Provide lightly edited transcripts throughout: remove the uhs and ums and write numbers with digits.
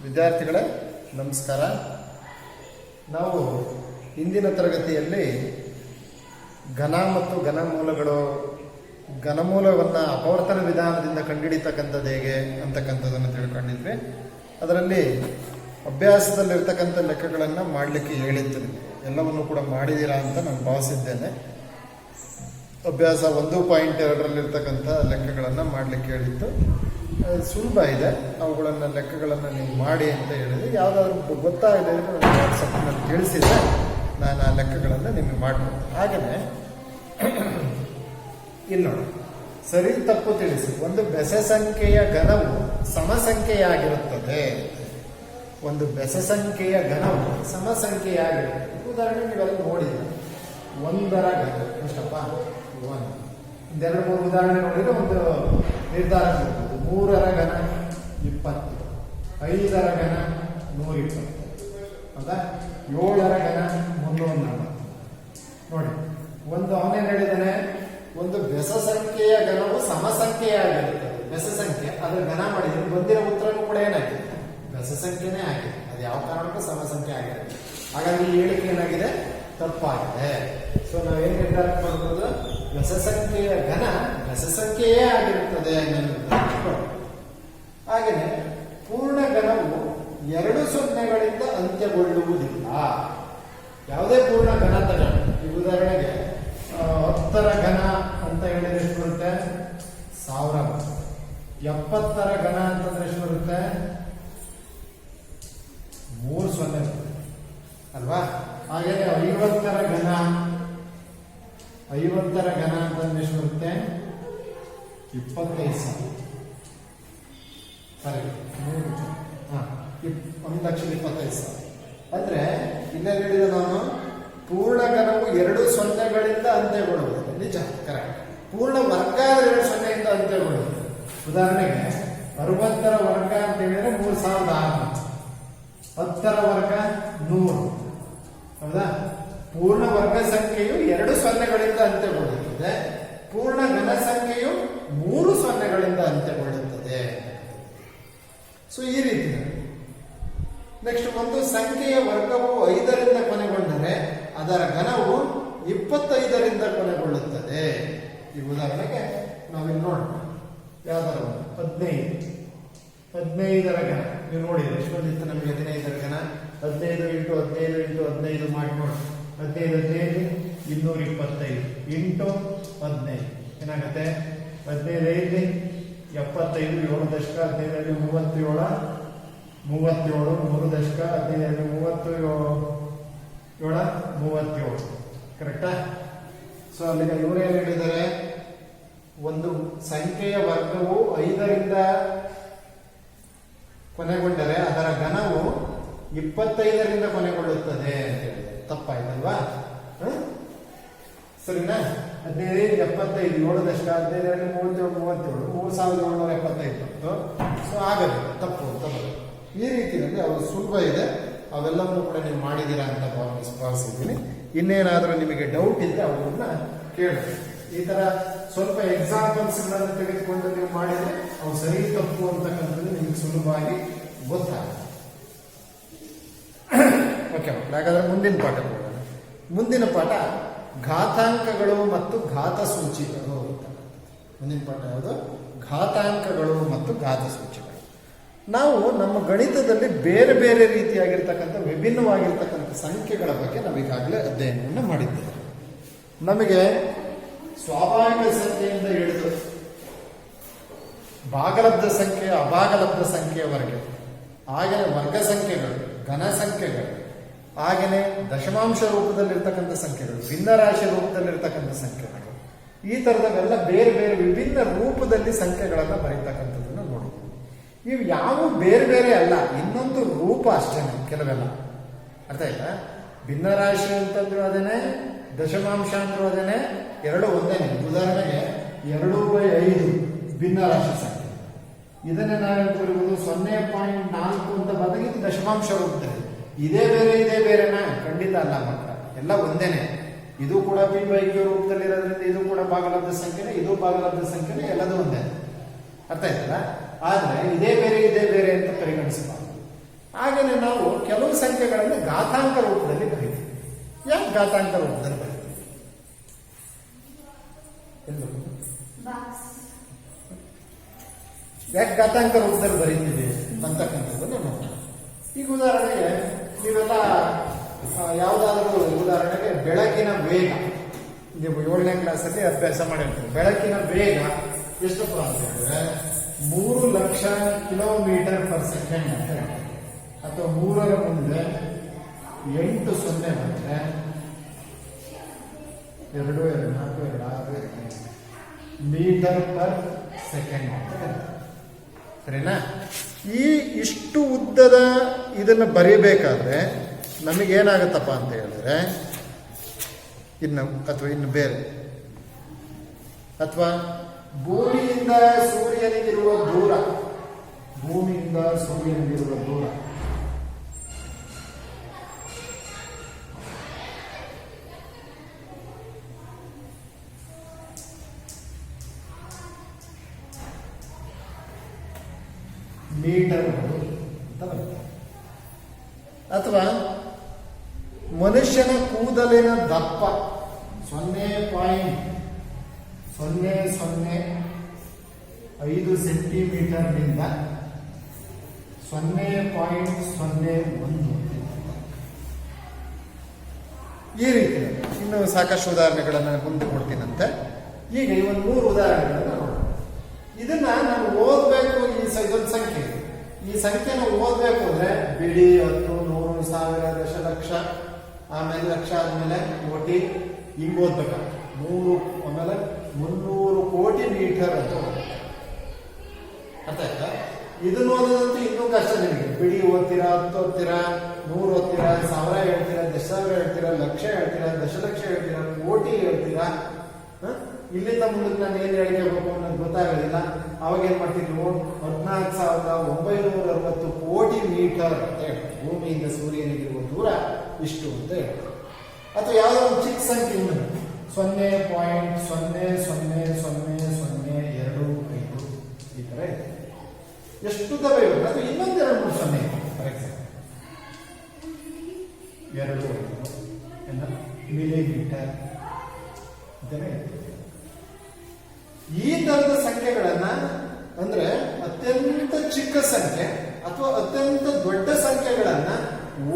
ವಿದ್ಯಾರ್ಥಿಗಳೇ ನಮಸ್ಕಾರ. ನಾವು ಇಂದಿನ ತರಗತಿಯಲ್ಲಿ ಘನ ಮತ್ತು ಘನಮೂಲಗಳು, ಘನಮೂಲವನ್ನು ಅಪವರ್ತನ ವಿಧಾನದಿಂದ ಕಂಡುಹಿಡಿತಕ್ಕಂಥದ್ದು ಹೇಗೆ ಅಂತಕ್ಕಂಥದ್ದನ್ನು ತಿಳ್ಕೊಂಡಿದ್ವಿ. ಅದರಲ್ಲಿ ಅಭ್ಯಾಸದಲ್ಲಿರ್ತಕ್ಕಂಥ ಲೆಕ್ಕಗಳನ್ನು ಮಾಡಲಿಕ್ಕೆ ಹೇಳಿದ್ದೀನಿ. ಎಲ್ಲವನ್ನು ಕೂಡ ಮಾಡಿದ್ದೀರಾ ಅಂತ ನಾನು ಭಾವಿಸಿದ್ದೇನೆ. ಅಭ್ಯಾಸ 1.2ರಲ್ಲಿರ್ತಕ್ಕಂಥ ಲೆಕ್ಕಗಳನ್ನು ಮಾಡಲಿಕ್ಕೆ ಹೇಳಿತ್ತು. ಸುಲಭ ಇದೆ, ಅವುಗಳನ್ನು ಲೆಕ್ಕಗಳನ್ನು ನೀವು ಮಾಡಿ ಅಂತ ಹೇಳಿದೆ. ಯಾವುದಾದ್ರೂ ಗೊತ್ತಾಗದೆ ನನಗೆ ವಾಟ್ಸಪ್ನಲ್ಲಿ ತಿಳಿಸಿದರೆ ನಾನು ಆ ಲೆಕ್ಕಗಳನ್ನು ನಿಮಗೆ ಮಾಡ್ಬೋದು. ಹಾಗೆಯೇ ಇಲ್ಲಿ ನೋಡಿ, ಸರಿ ತಪ್ಪು ತಿಳಿಸಿ. ಒಂದು ಬೆಸ ಸಂಖ್ಯೆಯ ಘನವು ಸಮಸಂಖ್ಯೆಯಾಗಿರುತ್ತದೆ. ಒಂದು ಬೆಸ ಸಂಖ್ಯೆಯ ಘನವು ಸಮಸಂಖ್ಯೆಯಾಗಿರುತ್ತದೆ. ಉದಾಹರಣೆ ನೀವೆಲ್ಲ ನೋಡಿದ್ರೆ 1ರ ಘನ ಎಷ್ಟಪ್ಪ? 1. ಒಂದೆರಡು ಮೂರು ಉದಾಹರಣೆ ನೋಡಿದ್ರೆ ಒಂದು ನಿರ್ಧಾರ ಮಾಡ್ಬೋದು. 3ರ ಘನ 20, 5ರ ಘನ 120, ಹೌದಾ? 7ರ ಘನ 340. ನೋಡಿ, ಒಂದು ಅವನೇನು ಹೇಳಿದ್ದಾನೆ, ಒಂದು ಬೆಸ ಸಂಖ್ಯೆಯ ಘನವು ಸಮಸಂಖ್ಯೆಯಾಗಿರುತ್ತದೆ. ಬೆಸ ಸಂಖ್ಯೆ ಅದರ ಘನ ಮಾಡಿದ್ರೆ ಬಂದಿರೋ ಉತ್ತರನೂ ಕೂಡ ಏನಾಗಿದೆ? ಬೆಸ ಸಂಖ್ಯೆನೇ ಆಗಿದೆ. ಅದು ಯಾವ ಕಾರಣಕ್ಕೂ ಸಮಸಂಖ್ಯೆ ಆಗಿದೆ. ಹಾಗಾಗಿ ಈ ಹೇಳಿಕೆ ಏನಾಗಿದೆ? ತಪ್ಪಾಗಿದೆ. ಸೊ ನಾವೇನು ನಿರ್ಧಾರ ಮಾಡ್ಬೋದು? ಬೆಸ ಸಂಖ್ಯೆಯ ಘನ ಬೆಸ ಸಂಖ್ಯೆಯೇ ಆಗಿರುತ್ತದೆ. ಹಾಗೆಯೇ ಪೂರ್ಣ ಘನವು 2 ಸೊನ್ನೆಗಳಿಂದ ಅಂತ್ಯಗೊಳ್ಳುವುದಿಲ್ಲ. ಯಾವುದೇ ಪೂರ್ಣ ಘನ ತಗೊಂಡು, ಈ ಉದಾಹರಣೆಗೆ 10ರ ಘನ ಅಂತ ಹೇಳಿದ್ರೆ ಎಷ್ಟು ಬರುತ್ತೆ? 1000. 70ರ ಘನ ಅಂತಂದ್ರೆ ಎಷ್ಟು ಬರುತ್ತೆ? 3 ಸೊನ್ನೆ ಅಲ್ವಾ? ಹಾಗೆ 50ರ ಘನ ಅಂತಂದ್ರೆ ಎಷ್ಟು ಬರುತ್ತೆ? 25,000. ಸರಿ, 1,25,000. ಅಂದ್ರೆ ಇಲ್ಲೇ ಹೇಳಿದ ನಾನು ಪೂರ್ಣ ಘನವು 2 ಸೊನ್ನೆಗಳಿಂದ ಅಂತ್ಯಗೊಳ್ಳುವುದು. ನಿಜ, ಕರೆಕ್ಟ್. ಪೂರ್ಣ ವರ್ಗ 2 ಸೊನ್ನೆಯಿಂದ ಅಂತ್ಯಗೊಳ್ಳುವುದು. ಉದಾಹರಣೆಗೆ 60ರ ವರ್ಗ ಅಂತ ಹೇಳಿದ್ರೆ 3,600. 10ರ ವರ್ಗ 100, ಹೌದಾ? ಪೂರ್ಣ ವರ್ಗ ಸಂಖ್ಯೆಯು 2 ಸೊನ್ನೆಗಳಿಂದ ಅಂತ್ಯಗೊಳ್ಳುತ್ತದೆ. ಪೂರ್ಣ ಘನ ಸಂಖ್ಯೆಯು 3 ಸೊನ್ನೆಗಳಿಂದ ಅಂತ್ಯಗೊಳ್ಳುತ್ತದೆ. ಸೊ ಈ ರೀತಿ. ನೆಕ್ಸ್ಟ್, ಒಂದು ಸಂಖ್ಯೆಯ ವರ್ಗವು 5ರಿಂದ ಕೊನೆಗೊಂಡರೆ ಅದರ ಘನವು 25ರಿಂದ ಕೊನೆಗೊಳ್ಳುತ್ತದೆ. ಈ ಉದಾಹರಣೆಗೆ ನಾವಿಲ್ಲಿ ನೋಡೋಣ. ಯಾವ್ದಾರ 15ರ ಘನ ನೀವು ನೋಡಿದ್ರೆ ಎಷ್ಟು ಬಂದಿತ್ತು ನಮಗೆ? 15ರ ಘನ 15 × 15 × 15 ಮಾಡಿ ನೋಡಿ. 15 225 ಇಂಟು 15 ಏನಾಗುತ್ತೆ? 15 5 75, 7 ದಶಕ 15 37, 3 ದಶಕ 15 37 ಕರೆಕ್ಟಾ? ಸೊ ಅಲ್ಲಿಗೆ ಇವರೇನು ಹೇಳಿದ್ದಾರೆ? ಒಂದು ಸಂಖ್ಯೆಯ ವರ್ಗವು 5ರಿಂದ ಕೊನೆಗೊಂಡರೆ ಅದರ ಘನವು 25ರಿಂದ ಕೊನೆಗೊಳ್ಳುತ್ತದೆ ಅಂತ ಹೇಳಿದೆ. ತಪ್ಪಾಯ್ತಲ್ವಾ? ಸರಿನಾ? 15 75, 7 ದಶಕ 15 37 3,775. ಸೊ ಆಗಲ್ಲ, ತಪ್ಪು ಅಂತ ಬರುತ್ತೆ. ಈ ರೀತಿಯಲ್ಲಿ ಅವರು ಸುಲಭ ಇದೆ. ಅವೆಲ್ಲವನ್ನೂ ಕೂಡ ನೀವು ಮಾಡಿದ್ದೀರಾ ಅಂತ ಭಾವಿಸಿದ್ದೀನಿ. ಇನ್ನೇನಾದರೂ ನಿಮಗೆ ಡೌಟ್ ಇದ್ರೆ ಅವುಗಳನ್ನ ಕೇಳಿ. ಈ ತರ ಸ್ವಲ್ಪ ಎಕ್ಸಾಂಪಲ್ಸ್ಗಳನ್ನು ತೆಗೆದುಕೊಂಡು ನೀವು ಮಾಡಿದ್ರೆ ಅವು ಸರಿ ತಪ್ಪು ಅಂತಕ್ಕಂಥದ್ದು ನಿಮಗೆ ಸುಲಭವಾಗಿ ಗೊತ್ತಾಗುತ್ತೆ. ಓಕೆ, ಹಾಗಾದ್ರೆ ಮುಂದಿನ ಪಾಠ ಕೊಡೋಣ. ಮುಂದಿನ ಪಾಠ ಘಾತಾಂಕಗಳು ಮತ್ತು ಘಾತ ಸೂಚಿಗಳು. ಮುಂದಿನ ಪಾಠ ಯಾವುದು? ಘಾತಾಂಕಗಳು ಮತ್ತು ಘಾತ ಸೂಚಿಗಳು. ನಾವು ನಮ್ಮ ಗಣಿತದಲ್ಲಿ ಬೇರೆ ಬೇರೆ ರೀತಿಯಾಗಿರ್ತಕ್ಕಂಥ ವಿಭಿನ್ನವಾಗಿರ್ತಕ್ಕಂಥ ಸಂಖ್ಯೆಗಳ ಬಗ್ಗೆ ನಾವು ಈಗಾಗಲೇ ಅಧ್ಯಯನವನ್ನು ಮಾಡಿದ್ದೇವೆ. ನಮಗೆ ಸ್ವಾಭಾವಿಕ ಸಂಖ್ಯೆಯಿಂದ ಹಿಡಿದು ಭಾಗಲಬ್ಧ ಸಂಖ್ಯೆ, ಅಭಾಗಲಬ್ಧ ಸಂಖ್ಯೆಯವರೆಗೆ, ಹಾಗೆಯೇ ವರ್ಗ ಸಂಖ್ಯೆಗಳು, ಘನ ಸಂಖ್ಯೆಗಳು, ಹಾಗೆಯೇ ದಶಮಾಂಶ ರೂಪದಲ್ಲಿರ್ತಕ್ಕಂಥ ಸಂಖ್ಯೆಗಳು, ಭಿನ್ನರಾಶಿ ರೂಪದಲ್ಲಿರ್ತಕ್ಕಂಥ ಸಂಖ್ಯೆಗಳು, ಈ ಥರದವೆಲ್ಲ ಬೇರೆ ಬೇರೆ ವಿಭಿನ್ನ ರೂಪದಲ್ಲಿ ಸಂಖ್ಯೆಗಳನ್ನು ಬರೀತಕ್ಕಂಥದ್ದನ್ನು ನೋಡಿದ್ವಿ. ಇವು ಯಾವು ಬೇರೆ ಬೇರೆ ಅಲ್ಲ, ಇನ್ನೊಂದು ರೂಪ ಅಷ್ಟೇ ಕೆಲವೆಲ್ಲ. ಅರ್ಥ ಆಯ್ತಾ? ಭಿನ್ನರಾಶಿ ಅಂತಂದ್ರೂ ಅದೇನೆ, ದಶಮಾಂಶ ಅಂದ್ರೂ ಅದೇನೆ, ಎರಡು ಒಂದೇನೆ. ಉದಾಹರಣೆಗೆ 2/5 ಭಿನ್ನರಾಶಿ ಸಂಖ್ಯೆ. ಇದನ್ನೇ ನಾವೇನು ಬರೀಬಹುದು? 0.4 ಅಂತ ಬಂದಾಗ ಇದು ದಶಮಾಂಶ ರೂಪದಲ್ಲಿ. ಇದೇ ಬೇರೆನಾ? ಖಂಡಿತ ಅಲ್ಲ. ಮಾತ್ರ ಎಲ್ಲ ಒಂದೇನೆ. ಇದು ಕೂಡ p/q ರೂಪದಲ್ಲಿರೋದ್ರಿಂದ ಇದು ಕೂಡ ಭಾಗಲಬ್ಧ ಸಂಖ್ಯೆನೇ, ಇದು ಭಾಗಲಬ್ಧ ಸಂಖ್ಯೆನೇ, ಎಲ್ಲದೂ ಒಂದೇ. ಅರ್ಥ ಆಯ್ತಲ್ಲ? ಆದ್ರೆ ಇದೇ ಬೇರೆ ಅಂತ ಪರಿಗಣಿಸಬಾರದು. ಹಾಗೆಯೇ ನಾವು ಕೆಲವು ಸಂಖ್ಯೆಗಳನ್ನು ಘಾತಾಂಕ ರೂಪದಲ್ಲಿ ಬರೀತೀವಿ. ಯಾಕೆ ಘಾತಾಂಕ ರೂಪದಲ್ಲಿ ಬರೀತೀವಿ? ಯಾಕೆ ಘಾತಾಂಕ ರೂಪದಲ್ಲಿ ಬರೀತೀವಿ ಅಂತಕ್ಕಂಥದ್ದನ್ನು ನೋಡೋಣ. ಈಗ ಉದಾಹರಣೆಗೆ ನೀವೆಲ್ಲ ಯಾವುದಾದ್ರೂ ಉದಾಹರಣೆಗೆ ಬೆಳಕಿನ ವೇಗ, ನೀವು 7ನೇ ಕ್ಲಾಸಲ್ಲಿ ಅಭ್ಯಾಸ ಮಾಡಿರ್ತೀವಿ. ಬೆಳಕಿನ ವೇಗ ಎಷ್ಟಪ್ಪ ಅಂತ ಹೇಳಿದ್ರೆ 3 ಲಕ್ಷ ಕಿಲೋಮೀಟರ್ ಪರ್ ಸೆಕೆಂಡ್ ಅಂತ ಹೇಳ್ತಾರೆ. ಅಥವಾ 3ರ ಮುಂದೆ 8 ಸೊನ್ನೆ ಬಂದ್ರೆ 2 2 4 2 6 ಮೀಟರ್ ಪರ್ ಸೆಕೆಂಡ್ ಅಂತ ಹೇಳ್ತಾರೆ. ಸರಿನಾ? ಇಷ್ಟು ಉದ್ದದ ಇದನ್ನು ಬರೀಬೇಕಾದ್ರೆ ನಮಗೇನಾಗುತ್ತಪ್ಪ ಅಂತ ಹೇಳಿದ್ರೆ ಇನ್ನು ಬೇರೆ ಅಥವಾ ಭೂಮಿಯಿಂದ ಸೂರ್ಯನಿಗಿರುವ ದೂರ, ಭೂಮಿಯಿಂದ ಸೂರ್ಯನಿಗಿರುವ ದೂರ ಮೀಟರ್ ಅಂತ ಬರುತ್ತೆ. ಅಥವಾ ಮನುಷ್ಯನ ಕೂದಲಿನ ದಪ್ಪ 0.005 ಸೆಂಟಿಮೀಟರ್ನಿಂದ 0.01 ಈ ರೀತಿ ಇನ್ನು ಸಾಕಷ್ಟು ಉದಾಹರಣೆಗಳನ್ನು ಮುಂದೆ ಕೊಡ್ತೀನಂತೆ. ಈಗ ಇವತ್ತು 3 ಉದಾಹರಣೆಗಳನ್ನು ನೋಡೋಣ. ಇದನ್ನ ನಾನು ಓದಬೇಕು. ಇದೊಂದು ಸಂಖ್ಯೆ, ಈ ಸಂಖ್ಯೆನ ಓದಬೇಕು ಅಂದ್ರೆ ಬಿಡಿ 10, 100, 1000, ದಶಲಕ್ಷ, ಆಮೇಲೆ ಲಕ್ಷ ಆದ್ಮೇಲೆ ಕೋಟಿ, ಹಿಂಗ್ ಓದ್ಬೇಕಾಗ್ತದೆ. 3 ಆಮೇಲೆ 300 ಕೋಟಿ ಮೀಟರ್ ಅಂತ ಅರ್ಥ ಆಯ್ತಾ? ಇದನ್ನ ಓದೋದಂತೂ ಇನ್ನೂ ಕಷ್ಟ ನಿಮಗೆ. ಬಿಡಿ ಓದ್ತೀರಾ, 10 ಓದ್ತೀರಾ, 100 ಓದ್ತೀರಾ, 1000 ಹೇಳ್ತೀರಾ, 10,000 ಹೇಳ್ತೀರಾ, ಲಕ್ಷ ಹೇಳ್ತೀರಾ, ದಶಲಕ್ಷ ಹೇಳ್ತೀರಾ, ಕೋಟಿ ಹೇಳ್ತೀರಾ. ಇಲ್ಲಿಂದ ಮುಂದಕ್ಕೆ ನಾನು ಏನ್ ಹೇಳ್ಕೋಬೇಕು ಅನ್ನೋದು ಗೊತ್ತಾಗೋದಿಲ್ಲ. ಅವಾಗ ಏನ್ ಮಾಡ್ತೀವಿ ನೀವು 14,960 ಕೋಟಿ ಮೀಟರ್ ಅಂತ ಹೇಳ್ತೀವಿ. ಭೂಮಿಯಿಂದ ಸೂರ್ಯನಿಗಿರುವ ದೂರ ಇಷ್ಟು ಅಂತ ಹೇಳ್ತೀವಿ. ಅಥವಾ ಯಾವುದೋ ಒಂದು ಚಿಕ್ಕ ಸಂಖ್ಯೆ 0.0000025 ಈ ತರ ಇದೆ. ಎಷ್ಟು ದರ ಇರುತ್ತೆ? ಅದು ಇನ್ನೊಂದು 2-3 ಸೊನ್ನೆ ಫಾರ್ ಎಕ್ಸಾಂಪಲ್ 2 ಮಿಲಿಮೀಟರ್ ಇತರ ಇದೆ. ಈ ತರದ ಸಂಖ್ಯೆಗಳನ್ನ ಅಂದ್ರೆ ಅತ್ಯಂತ ಚಿಕ್ಕ ಸಂಖ್ಯೆ ಅಥವಾ ಅತ್ಯಂತ ದೊಡ್ಡ ಸಂಖ್ಯೆಗಳನ್ನ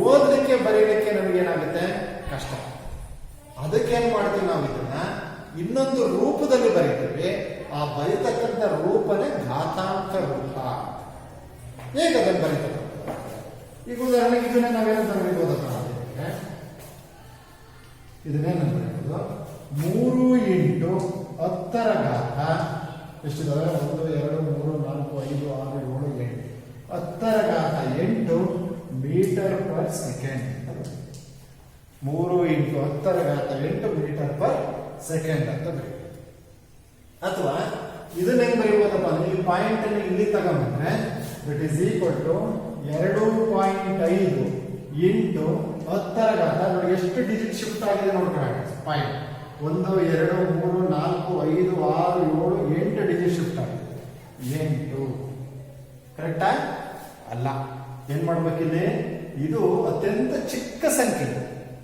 ಓದಲಿಕ್ಕೆ ಬರೀಲಿಕ್ಕೆ ನಮಗೇನಾಗುತ್ತೆ? ಕಷ್ಟ. ಅದಕ್ಕೇನ್ ಮಾಡ್ತೀವಿ ನಾವು? ಇದನ್ನ ಇನ್ನೊಂದು ರೂಪದಲ್ಲಿ ಬರೀತೀವಿ. ಆ ಬರೀತಕ್ಕಂಥ ರೂಪನೇ ಘಾತಾಂಕ ರೂಪ. ಹೇಗೆ ಅದನ್ನು ಬರೀತಾರೆ? ಈಗ ಉದಾಹರಣೆಗೆ ಇದನ್ನೇ ನಾವೇನಂತ ಬರೀಬೋದಪ್ಪ? ಇದನ್ನೇನಂತ ಬರೀಬೋದು? 3 ಇಂಟು 10ರ ಘಾತ ಎಷ್ಟಿದಾವೆ? 1 2 3 4 5 6 7 8 10ರ ಘಾತ 8 ಮೀಟರ್ ಪರ್ ಸೆಕೆಂಡ್. 3 ಇಂಟು 10ರ ಘಾತ 8 ಮೀಟರ್ ಪರ್ ಸೆಕೆಂಡ್ ಅಂತ ಬರೀ. ಅಥವಾ ಇದನ್ನ ಹೆಂಗ್ ಬರೀಬೋದಪ್ಪ? ಈ ಪಾಯಿಂಟ್ ಅನ್ನು ಇಲ್ಲಿ ತಗೊಂಡ್ರೆ that is equal to 2.5 into 10ರ ಘಾತ. ನೋಡಿ ಎಷ್ಟು ಡಿಜಿಟ್ ಶಿಫ್ಟ್ ಆಗಿದೆ ನೋಡ್ಕೊಳ್ಳಿ. ಪಾಯಿಂಟ್ 1 2 3 4 5 6 7 8 ಡಿಜಿಟ್ ಶಿಫ್ಟ್ ಆಗಿದೆ. 8 ಕರೆಕ್ಟಾ? ಅಲ್ಲ. ಏನ್ ಮಾಡ್ಬೇಕಿಲ್ಲಿ? ಇದು ಅತ್ಯಂತ ಚಿಕ್ಕ ಸಂಖ್ಯೆ.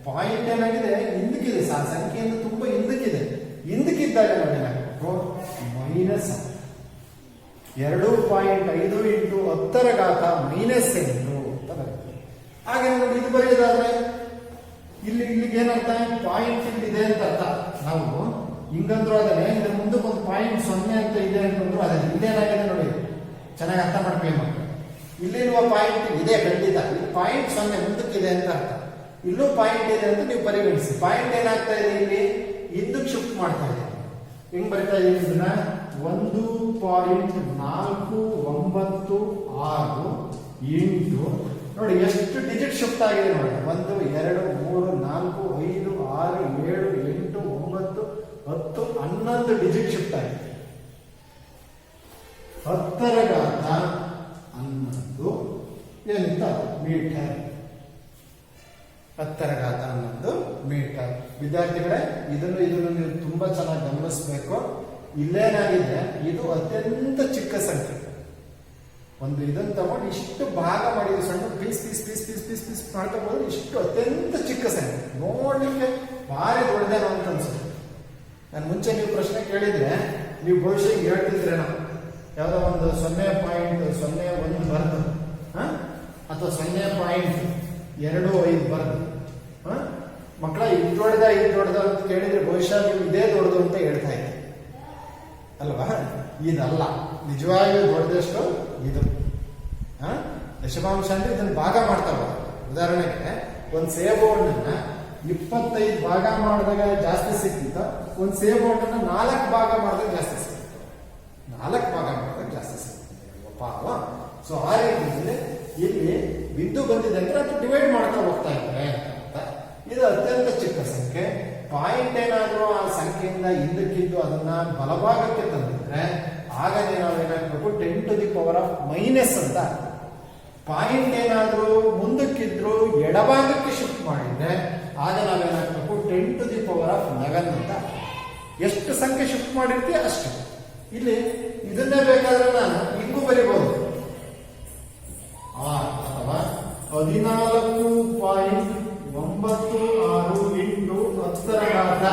ಪಾಯಿಂಟ್ ಏನಾಗಿದೆ? ಹಿಂದಕ್ಕಿದೆ. ಸಂಖ್ಯೆಯಿಂದ ತುಂಬಾ ಹಿಂದಕ್ಕಿದೆ. ಹಿಂದಕ್ಕಿದ್ದಾಗ ನಾವೇನಾಗಬೇಕು? ಮೈನಸ್ 2.5 ಇಂಟು 10ರ ಘಾತ -8 ಅಂತ ಬರುತ್ತೆ. ಹಾಗೆ ನೋಡಿ ಇದು ಬರೆಯೋದಾದ್ರೆ ಇಲ್ಲಿಗೆ ಏನರ್ಥ? ಪಾಯಿಂಟ್ ಇಲ್ಲಿದೆ ಅಂತ ಅರ್ಥ. ನಾವು ಹಿಂಗಂದ್ರು ಅದನ್ನೇ ಇದ್ರ ಮುಂದಕ್ಕೆ ಒಂದು ಪಾಯಿಂಟ್ 0 ಅಂತ ಇದೆ ಅಂತಂದ್ರು ಅದೇ ಇಲ್ಲೇನಾಗಿದೆ ನೋಡಿ. ಚೆನ್ನಾಗಿ ಅರ್ಥ ಮಾಡ್ಕೊಳ್ಳಿ ಮಕ್ಕಳು. ಇಲ್ಲಿರುವ ಪಾಯಿಂಟ್ ಇದೆ ಖಂಡಿತ. ಇಲ್ಲಿ ಪಾಯಿಂಟ್ 0 ಮುಂದಕ್ಕಿದೆ ಅಂತ ಅರ್ಥ. ಇಲ್ಲೂ ಪಾಯಿಂಟ್ ಇದೆ ಅಂತ ನೀವು ಪರಿಗಣಿಸಿ. ಪಾಯಿಂಟ್ ಏನಾಗ್ತಾ ಇದೆ? ಇಲ್ಲಿ ಹಿಂದಕ್ಕೆ ಶಿಫ್ಟ್ ಮಾಡ್ತಾ ಇದೆ. ಹೆಂಗ್ ಬರೀತಾ ಇದೆ? ಇದನ್ನ 1.496 ಇಂಟು ನೋಡಿ ಎಷ್ಟು ಡಿಜಿಟ್ ಶಿಫ್ಟ್ ಆಗಿದೆ ನೋಡಿ. 1 2 3 4 5 6 7 8 9 10 11 ಡಿಜಿಟ್ ಶಿಫ್ಟ್ ಆಗಿದೆ. 10ರ ಘಾತ 11 ಎಂತ ಮೀಟರ್. 10ರ ಘಾತ 11 ಮೀಟರ್. ವಿದ್ಯಾರ್ಥಿಗಳೇ, ಇದನ್ನು ನೀವು ತುಂಬಾ ಚೆನ್ನಾಗಿ ಗಮನಿಸಬೇಕು. ಇಲ್ಲೇನಾಗಿದೆ? ಇದು ಅತ್ಯಂತ ಚಿಕ್ಕ ಸಂಖ್ಯೆ. ಒಂದು ಇದನ್ನು ತಗೊಂಡು ಇಷ್ಟು ಭಾಗ ಮಾಡಿದ್ರು, ಸಣ್ಣ piece piece piece piece piece piece ಮಾಡ್ಕೋಬಹುದು. ಇಷ್ಟು ಅತ್ಯಂತ ಚಿಕ್ಕ ಸಂಖ್ಯೆ, ನೋಡ್ಲಿಕ್ಕೆ ಭಾರಿ ದೊಡ್ಡದೇನೋ ಅಂತ ಅನ್ಸುತ್ತೆ. ನಾನು ಮುಂಚೆ ನೀವು ಪ್ರಶ್ನೆ ಕೇಳಿದ್ರೆ ನೀವು ಬಹುಶಃ ಹೇಳ್ತಿದ್ರೇನೋ, ಯಾವುದೋ ಒಂದು 0.01 ಬರೆದು ಅಥವಾ 0.25 ಬರೆದು ಮಕ್ಕಳ ಇದು ದೊಡ್ಡದ ಅಂತ ಕೇಳಿದ್ರೆ ಬಹುಶಃ ನೀವು ಇದೇ ದೊಡ್ಡದು ಅಂತ ಹೇಳ್ತಾ ಇದ್ದೀವಿ ಅಲ್ವಾ? ಇದಲ್ಲ, ನಿಜವಾಗಿಯೂ ದೊಡ್ಡದಷ್ಟು ಇದು. ದಶಮಾಂಶ ಅಂದ್ರೆ ಇದನ್ನು ಭಾಗ ಮಾಡ್ತಾವ. ಉದಾಹರಣೆಗೆ ಒಂದು ಸೇಬು ಹಣ್ಣನ್ನ 25 ಭಾಗ ಮಾಡಿದಾಗ ಜಾಸ್ತಿ ಸಿಕ್ತಿತ್ತ, ಒಂದು ಸೇಬು ಹಣ್ಣನ್ನ 4 ಭಾಗ ಮಾಡಿದಾಗ ಜಾಸ್ತಿ ಸಿಕ್ತಿತ್ತು. 4 ಭಾಗ ಮಾಡಿದಾಗ ಜಾಸ್ತಿ ಸಿಕ್ತಿತ್ತು ಅಲ್ವಾ? ಸೊ ಆ ರೀತಿಯಲ್ಲಿ ಇಲ್ಲಿ ಬಿಂದು ಬಂದಿದೆ ಅಂದ್ರೆ ಅದು ಡಿವೈಡ್ ಮಾಡ್ತಾ ಹೋಗ್ತಾ ಇದ್ದಾರೆ ಅಂತ. ಇದು ಅತ್ಯಂತ ಚಿಕ್ಕ ಸಂಖ್ಯೆ. ಪಾಯಿಂಟ್ ಏನಾದರೂ ಆ ಸಂಖ್ಯೆಯಿಂದ ಹಿಂದಕ್ಕಿದ್ದು ಅದನ್ನ ಬಲಭಾಗಕ್ಕೆ ತಂದಿದ್ರೆ ಆಗ ನಾವೇನಾಗಬೇಕು 10⁻⁻⁻ ಅಂತ. ಪಾಯಿಂಟ್ ಏನಾದರೂ ಮುಂದಕ್ಕಿದ್ರು ಎಡಭಾಗಕ್ಕೆ ಶಿಫ್ಟ್ ಮಾಡಿದ್ರೆ ಆಗ ನಾವೇನಾಗಬೇಕು 10⁻11 ಅಂತ. ಎಷ್ಟು ಸಂಖ್ಯೆ ಶಿಫ್ಟ್ ಮಾಡಿರ್ತೀವಿ ಅಷ್ಟು. ಇಲ್ಲಿ ಇದನ್ನೇ ಬೇಕಾದ್ರೆ ನಾನು ಹಿಂಗೂ ಬರಿಬಹುದು, ಅಥವಾ 14.96 ಇಂಟು 10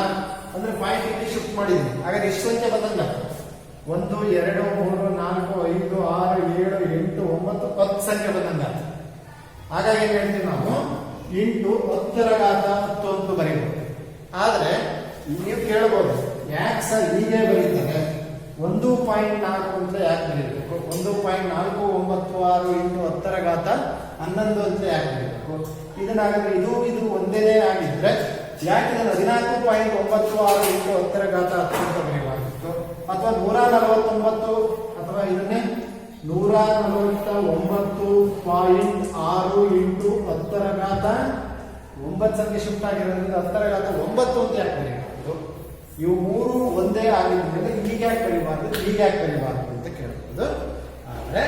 ಅಂದ್ರೆ ಪಾಯಿಂಟ್ ಇಲ್ಲಿ ಶಿಫ್ಟ್ ಮಾಡಿದ್ದೀನಿ. ಹಾಗಾದ್ರೆ ಎಷ್ಟು ಸಂಖ್ಯೆ ಬಂದಂಗ 1 2 3 4 5 6 7 8 9 10 ಸಂಖ್ಯೆ ಬಂದಂಗ. ಹಾಗಾಗಿ ಏನ್ ಹೇಳ್ತೀವಿ ನಾವು ಇಂಟು 10 ಅಂತ ಬರೀಬಹುದು. ಆದ್ರೆ ನೀವು ಕೇಳಬಹುದು ಯಾಕೆ ಸರ್ ಹೀಗೆ ಬರೀತಾರೆ 1.4 ಅಂತ ಯಾಕೆ ಬರೀಬೇಕು, 1.496 ಇಂಟು 10 ಅಂತ ಯಾಕೆ ಬರೀಬೇಕು? ಇದನ್ನಾಗಂದ್ರೆ ಇದು ಒಂದೇ ಆಗಿದ್ರೆ ಯಾಕೆ 14.96 ಇಂಟು 10 ಅಂತ ಬರೀಬಾರ್ದಿತ್ತು? ಅಥವಾ 149 ಅಥವಾ ಇದನ್ನೇ 149.6 ಇಂಟು 10 ಸಂಖ್ಯೆ ಶಿಫ್ಟ್ ಆಗಿರೋದ್ರಿಂದ 10 ಅಂತ ಯಾಕೆ ಬರೀಬಾರ್ದು? ಇವು ಮೂರು ಒಂದೇ ಆಗಿದ್ಮೇಲೆ ಹೀಗೆ ಯಾಕೆ ಬರೀಬಾರ್ದು ಅಂತ ಕೇಳ್ಬೋದು. ಆದ್ರೆ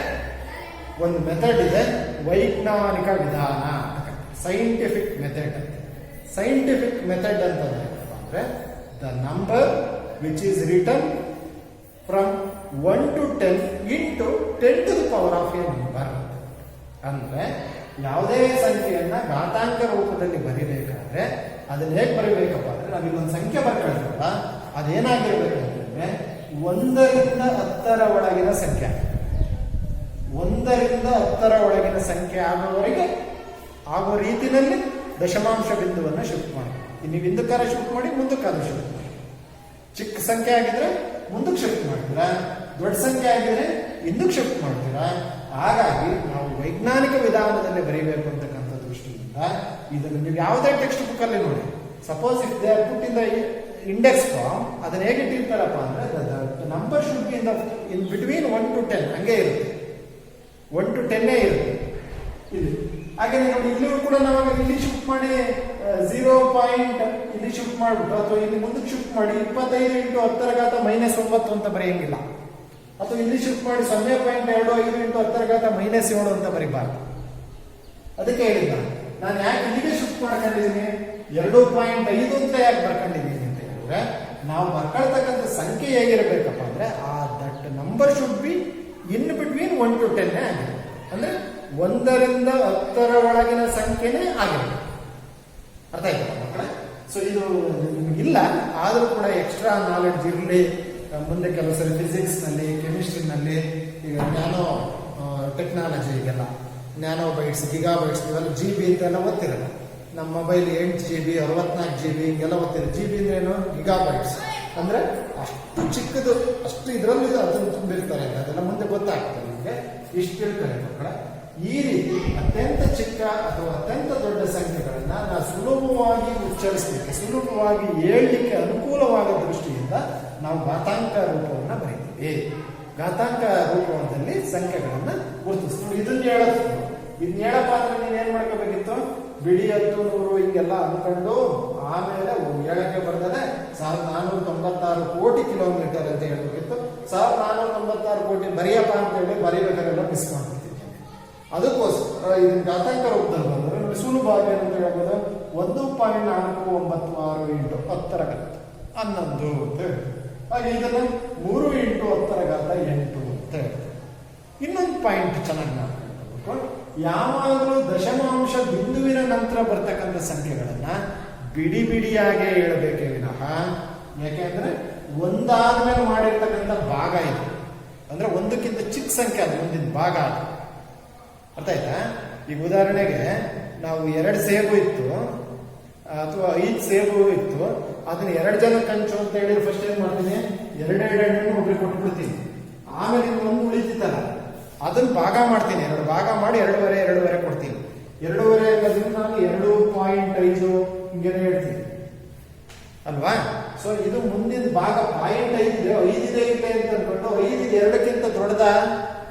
ಒಂದು ಮೆಥಡ್ ಇದೆ, ವೈಜ್ಞಾನಿಕ ವಿಧಾನ, ಸೈಂಟಿಫಿಕ್ ಮೆಥಡ್. ಸೈಂಟಿಫಿಕ್ ಮೆಥಡ್ ಅಂತಂದ್ರೆ the number which is written from 1 to 10 into 10⁻⁴ number. ಅಂದ್ರೆ ಯಾವುದೇ ಸಂಖ್ಯೆಯನ್ನ ಘಾತಾಂಕ ರೂಪದಲ್ಲಿ ಬರಿಬೇಕಾದ್ರೆ ಅದನ್ನ ಹೇಗೆ ಬರೀಬೇಕಪ್ಪ ಅಂದ್ರೆ ನಾವೀಗೊಂದು ಸಂಖ್ಯೆ ಬರ್ಕೊಳ್ತೀವಲ್ಲ ಅದೇನಾಗಿರ್ಬೇಕಂತಂದ್ರೆ 1 ರಿಂದ 10 ಒಳಗಿನ ಸಂಖ್ಯೆ, 1 ರಿಂದ 10 ಒಳಗಿನ ಸಂಖ್ಯೆ ಆಗುವವರೆಗೆ ಆಗೋ ರೀತಿಯಲ್ಲಿ ದಶಮಾಂಶ ಬಿಂದುವನ್ನ ಶಿಫ್ಟ್ ಮಾಡಿ. ನೀವು ಹಿಂದಕ್ಕಾರ ಶಿಫ್ಟ್ ಮಾಡಿ, ಮುಂದಕ್ಕಾದ್ರೂ ಶಿಫ್ಟ್ ಮಾಡಿ. ಚಿಕ್ಕ ಸಂಖ್ಯೆ ಆಗಿದ್ರೆ ಮುಂದಕ್ಕೆ ಶಿಫ್ಟ್ ಮಾಡ್ತೀರಾ, ದೊಡ್ಡ ಸಂಖ್ಯೆ ಆಗಿದ್ರೆ ಹಿಂದಕ್ಕೆ ಶಿಫ್ಟ್ ಮಾಡ್ತೀರಾ. ಹಾಗಾಗಿ ನಾವು ವೈಜ್ಞಾನಿಕ ವಿಧಾನದಲ್ಲಿ ಬರೀಬೇಕು ಅಂತಕ್ಕಂಥ ದೃಷ್ಟಿಯಿಂದ ಇದನ್ನು ನೀವು ಯಾವುದೇ ಟೆಕ್ಸ್ಟ್ ಬುಕ್ ಅಲ್ಲಿ ನೋಡಿ, suppose if they are put in the index form, ಅದನ್ನ ಹೇಗೆ ಇಟ್ಟಿರ್ತಾರಪ್ಪ ಅಂದ್ರೆ number should be in between 1 to 10 ಹಂಗೆ ಇರುತ್ತೆ, 1 to 10 ಇರುತ್ತೆ ಇಲ್ಲಿ. ಹಾಗೆ ನೋಡಿ ಇಲ್ಲಿಯೂ ಕೂಡ ನಾವು ಇಲ್ಲಿ ಶಿಫ್ಟ್ ಮಾಡಿ 0 ಪಾಯಿಂಟ್ ಇಲ್ಲಿ ಶಿಫ್ಟ್ ಮಾಡಿಬಿಟ್ಟು ಅಥವಾ ಇಲ್ಲಿ ಮುಂದಕ್ಕೆ ಶಿಫ್ಟ್ ಮಾಡಿ 25 ಇಂಟು 10⁻⁻9 ಅಂತ ಬರೆಯಂಗಿಲ್ಲ. ಅಥವಾ ಇಲ್ಲಿ ಶಿಫ್ಟ್ ಮಾಡಿ 0.25 ಇಂಟು 10⁻⁻7 ಅಂತ ಬರೀಬಾರ್ದು. ಅದಕ್ಕೆ ಹೇಳಿದ್ದ ನಾನು ಯಾಕೆ ಇಲ್ಲಿಗೆ ಶಿಫ್ಟ್ ಮಾಡ್ಕೊಂಡಿದ್ದೀನಿ 2.5 ಅಂತ ಯಾಕೆ ಬರ್ಕೊಂಡಿದ್ದೀನಿ ಅಂತ ಹೇಳಿದ್ರೆ, ನಾವು ಬರ್ಕೊಳ್ತಕ್ಕಂಥ ಸಂಖ್ಯೆ ಹೇಗಿರಬೇಕಪ್ಪ ಅಂದ್ರೆ that number should be in between 1 to 10 ಆಗಿದೆ. ಅಂದ್ರೆ 1 ರಿಂದ 10 ಒಳಗಿನ ಸಂಖ್ಯೆನೇ ಆಗಿರುತ್ತೆ. ಅರ್ಥ ಆಯ್ತಲ್ಲ ಮಕ್ಕಳೇ? ಸೊ ಇದು ನಿಮಗಿಲ್ಲ, ಆದರೂ ಕೂಡ ಎಕ್ಸ್ಟ್ರಾ ನಾಲೆಡ್ಜ್ ಇರಲಿ. ಮುಂದೆ ಕೆಲವು ಸರಿ ಫಿಸಿಕ್ಸ್ ನಲ್ಲಿ, ಕೆಮಿಸ್ಟ್ರಿನಲ್ಲಿ, ಈಗ ನ್ಯಾನೋ ಟೆಕ್ನಾಲಜಿ, ಈಗೆಲ್ಲ ನ್ಯಾನೋ ಬೈಟ್ಸ್, ಗಿಗಾಬೈಟ್ಸ್, ಇವೆಲ್ಲ GB ಅಂತೆಲ್ಲ ಓದ್ತಿರಲ್ಲ. ನಮ್ಮ ಮೊಬೈಲ್ 8 GB 64 GB ಹಿಂಗೆಲ್ಲ ಓದ್ತಿರ. GB ಅಂದ್ರೆ ಏನು? ಗಿಗಾಬೈಟ್ಸ್ ಅಂದ್ರೆ ಅಷ್ಟು ಚಿಕ್ಕದು, ಅಷ್ಟು ಇದರಲ್ಲಿ ಅದನ್ನು ತುಂಬಿರ್ತಾರೆ. ಅದೆಲ್ಲ ಮುಂದೆ ಗೊತ್ತಾಗ್ತದೆ ನಿಮಗೆ. ಇಷ್ಟು ತಿಳ್ತಾರೆ ಮಕ್ಕಳ. ಈ ರೀತಿ ಅತ್ಯಂತ ಚಿಕ್ಕ ಅಥವಾ ಅತ್ಯಂತ ದೊಡ್ಡ ಸಂಖ್ಯೆಗಳನ್ನ ನಾವು ಸುಲಭವಾಗಿ ಉಚ್ಚರಿಸಲಿಕ್ಕೆ, ಸುಲಭವಾಗಿ ಹೇಳಲಿಕ್ಕೆ ಅನುಕೂಲವಾದ ದೃಷ್ಟಿಯಿಂದ ನಾವು ಘಾತಾಂಕ ರೂಪವನ್ನು ಬರೀತೀವಿ. ಘಾತಾಂಕ ರೂಪದಲ್ಲಿ ಸಂಖ್ಯೆಗಳನ್ನ ಗುರುತಿಸ್ತೀವಿ. ಇದನ್ನ ಹೇಳಪ್ಪ ಅಂದ್ರೆ ನೀವೇನ್ ಮಾಡ್ಕೋಬೇಕಿತ್ತು, ಬಿಡಿ 10 100 ಹಿಂಗೆಲ್ಲ ಅನ್ಕೊಂಡು ಆಮೇಲೆ ಹೇಳಕ್ಕೆ ಬರ್ತಾರೆ 1496 ಕೋಟಿ ಕಿಲೋಮೀಟರ್ ಅಂತ ಹೇಳ್ಬೇಕಿತ್ತು. 1496 ಕೋಟಿ ಬರೆಯಪ್ಪ ಅಂತ ಹೇಳಿ ಬರೀಬೇಕಾಗೆಲ್ಲ ಮಿಸ್ ಮಾಡ್ಬಿಡ್ತೀವಿ. ಅದಕ್ಕೋಸ್ಕರ ಇದನ್ನ ಘಾತಾಂಕ ರೂಪದಲ್ಲಿ ಬಂದ್ರೆ ಸುಲಭವಾಗಿ ಏನಂತ ಹೇಳ್ಬೋದು, 1.496 ಇಂಟು 10⁻11 ಅಂತ ಹೇಳಿ. ಹಾಗೆ ಇದನ್ನ 3 ಇಂಟು 10⁸ ಅಂತ ಹೇಳ್ತೀವಿ. ಇನ್ನೊಂದು ಪಾಯಿಂಟ್ ಚೆನ್ನಾಗಿ ಮಾಡ್ಕೊಳ್ಬೇಕು. ಯಾವಾಗಲೂ ದಶಮಾಂಶ ಬಿಂದುವಿನ ನಂತರ ಬರ್ತಕ್ಕಂಥ ಸಂಖ್ಯೆಗಳನ್ನ ಬಿಡಿ ಬಿಡಿಯಾಗೆ ಹೇಳಬೇಕೇ ವಿನಃ, ಯಾಕೆಂದ್ರೆ ಒಂದಾದ್ಮೇಲೆ ಮಾಡಿರ್ತಕ್ಕಂಥ ಭಾಗ ಇದು, ಅಂದ್ರೆ ಒಂದಕ್ಕಿಂತ ಚಿಕ್ಕ ಸಂಖ್ಯೆ ಅದು ಮುಂದಿನ ಭಾಗ ಅದು. ಅರ್ಥ ಆಯ್ತಾ? ಈಗ ಉದಾಹರಣೆಗೆ ನಾವು 2 ಸೇಬು ಇತ್ತು ಅಥವಾ 5 ಸೇಬು ಇತ್ತು, ಅದನ್ನ 2 ಜನ ಕಂಚು ಅಂತ ಹೇಳಿ ಫಸ್ಟ್ ಏನ್ ಮಾಡ್ತೀನಿ, 2 ಹಣ್ಣು ಒಬ್ರಿಗೆ ಕೊಟ್ಬಿಡ್ತೀನಿ. ಆಮೇಲೆ ಒಂದು ಉಳಿತಿತ್ತಲ್ಲ ಅದನ್ನ ಭಾಗ ಮಾಡ್ತೀನಿ, 2 ಭಾಗ ಮಾಡಿ 2.5 ಕೊಡ್ತೀನಿ. 2.5 ಅನ್ನೋದನ್ನ ನಾನು 2.5 ಹಿಂಗೇನೆ ಹೇಳ್ತೀನಿ ಅಲ್ವಾ? ಸೊ ಇದು ಮುಂದಿನ ಭಾಗ 0.5 5 ಇದೆ ಅಂತ ಅನ್ಕೊಂಡು 5 2ಕ್ಕಿಂತ ದೊಡ್ಡದ?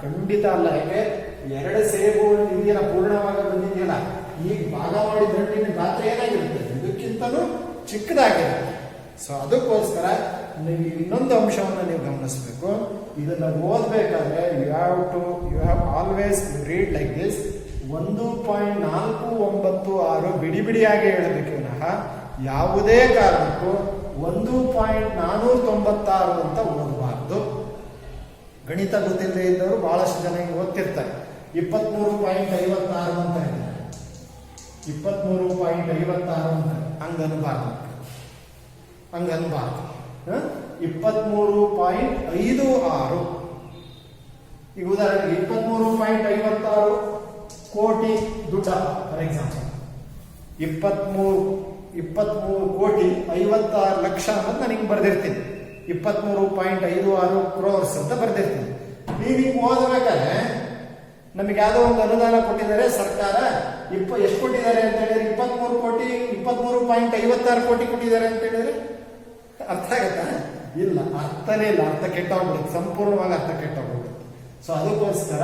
ಖಂಡಿತ ಅಲ್ಲ. ಯಾಕೆ 2 ಸೇಬು ಇದೆಯಲ್ಲ ಪೂರ್ಣವಾಗ ಬಂದಿದೆಯಲ್ಲ, ಈಗ ಭಾಗ ಮಾಡಿದ ಹಣ್ಣಿನ ಗಾತ್ರ ಏನಾಗಿರುತ್ತೆ, ಇದಕ್ಕಿಂತಲೂ ಚಿಕ್ಕದಾಗಿರುತ್ತೆ. ಸೊ ಅದಕ್ಕೋಸ್ಕರ ನೀವು ಇನ್ನೊಂದು ಅಂಶವನ್ನು ನೀವು ಗಮನಿಸಬೇಕು. ಇದನ್ನ ಓದ್ಬೇಕಾದ್ರೆ you have always read like this. 1.496 ಬಿಡಿ ಬಿಡಿಯಾಗಿ ಹೇಳಬೇಕು ವಿನಃ ಯಾವುದೇ ಕಾರಣಕ್ಕೂ 1.496 ಅಂತ ಓದಬಾರ್ದು. ಗಣಿತ ಗೊತ್ತಿಲ್ಲದೆ ಇದ್ದವರು ಬಹಳಷ್ಟು ಜನ ಓದ್ತಿರ್ತಾರೆ. 23.56 ಅಂತ ಹೇಳ್ತಾರೆ, 23.56 ಅಂತ ಹಂಗನ್ಬಾರ್ದು. 23.56. ಈಗ ಉದಾಹರಣೆಗೆ 23.56 ಕೋಟಿ ದುಡ್ಡ ಫಾರ್ ಎಕ್ಸಾಂಪಲ್. 23 ಕೋಟಿ 56 ಲಕ್ಷ ಅಂತ ನನಗೆ ಬರ್ದಿರ್ತೀನಿ. 23.56 ಕ್ರೋರ್ಸ್ ಅಂತ ಬರ್ದಿರ್ತೀನಿ. ನೀವು ಓದಬೇಕಾದ್ರೆ ನಮಗೆ ಯಾವುದೋ ಒಂದು ಅನುದಾನ ಕೊಟ್ಟಿದ್ದಾರೆ ಸರ್ಕಾರ, ಎಷ್ಟು ಕೊಟ್ಟಿದ್ದಾರೆ ಅಂತ ಹೇಳಿದ್ರೆ 23 ಕೋಟಿ 23.56 ಕೋಟಿ ಕೊಟ್ಟಿದ್ದಾರೆ ಅಂತ ಹೇಳಿದ್ರೆ ಅರ್ಥ ಆಗತ್ತಾ? ಇಲ್ಲ, ಅರ್ಥನೇ ಇಲ್ಲ. ಅರ್ಥ ಕೆಟ್ಟೋಗ್ಬಿಡುತ್ತೆ, ಸಂಪೂರ್ಣವಾಗಿ ಅರ್ಥ ಕೆಟ್ಟೋಗ್ಬಿಡುತ್ತೆ. ಸೊ ಅದಕ್ಕೋಸ್ಕರ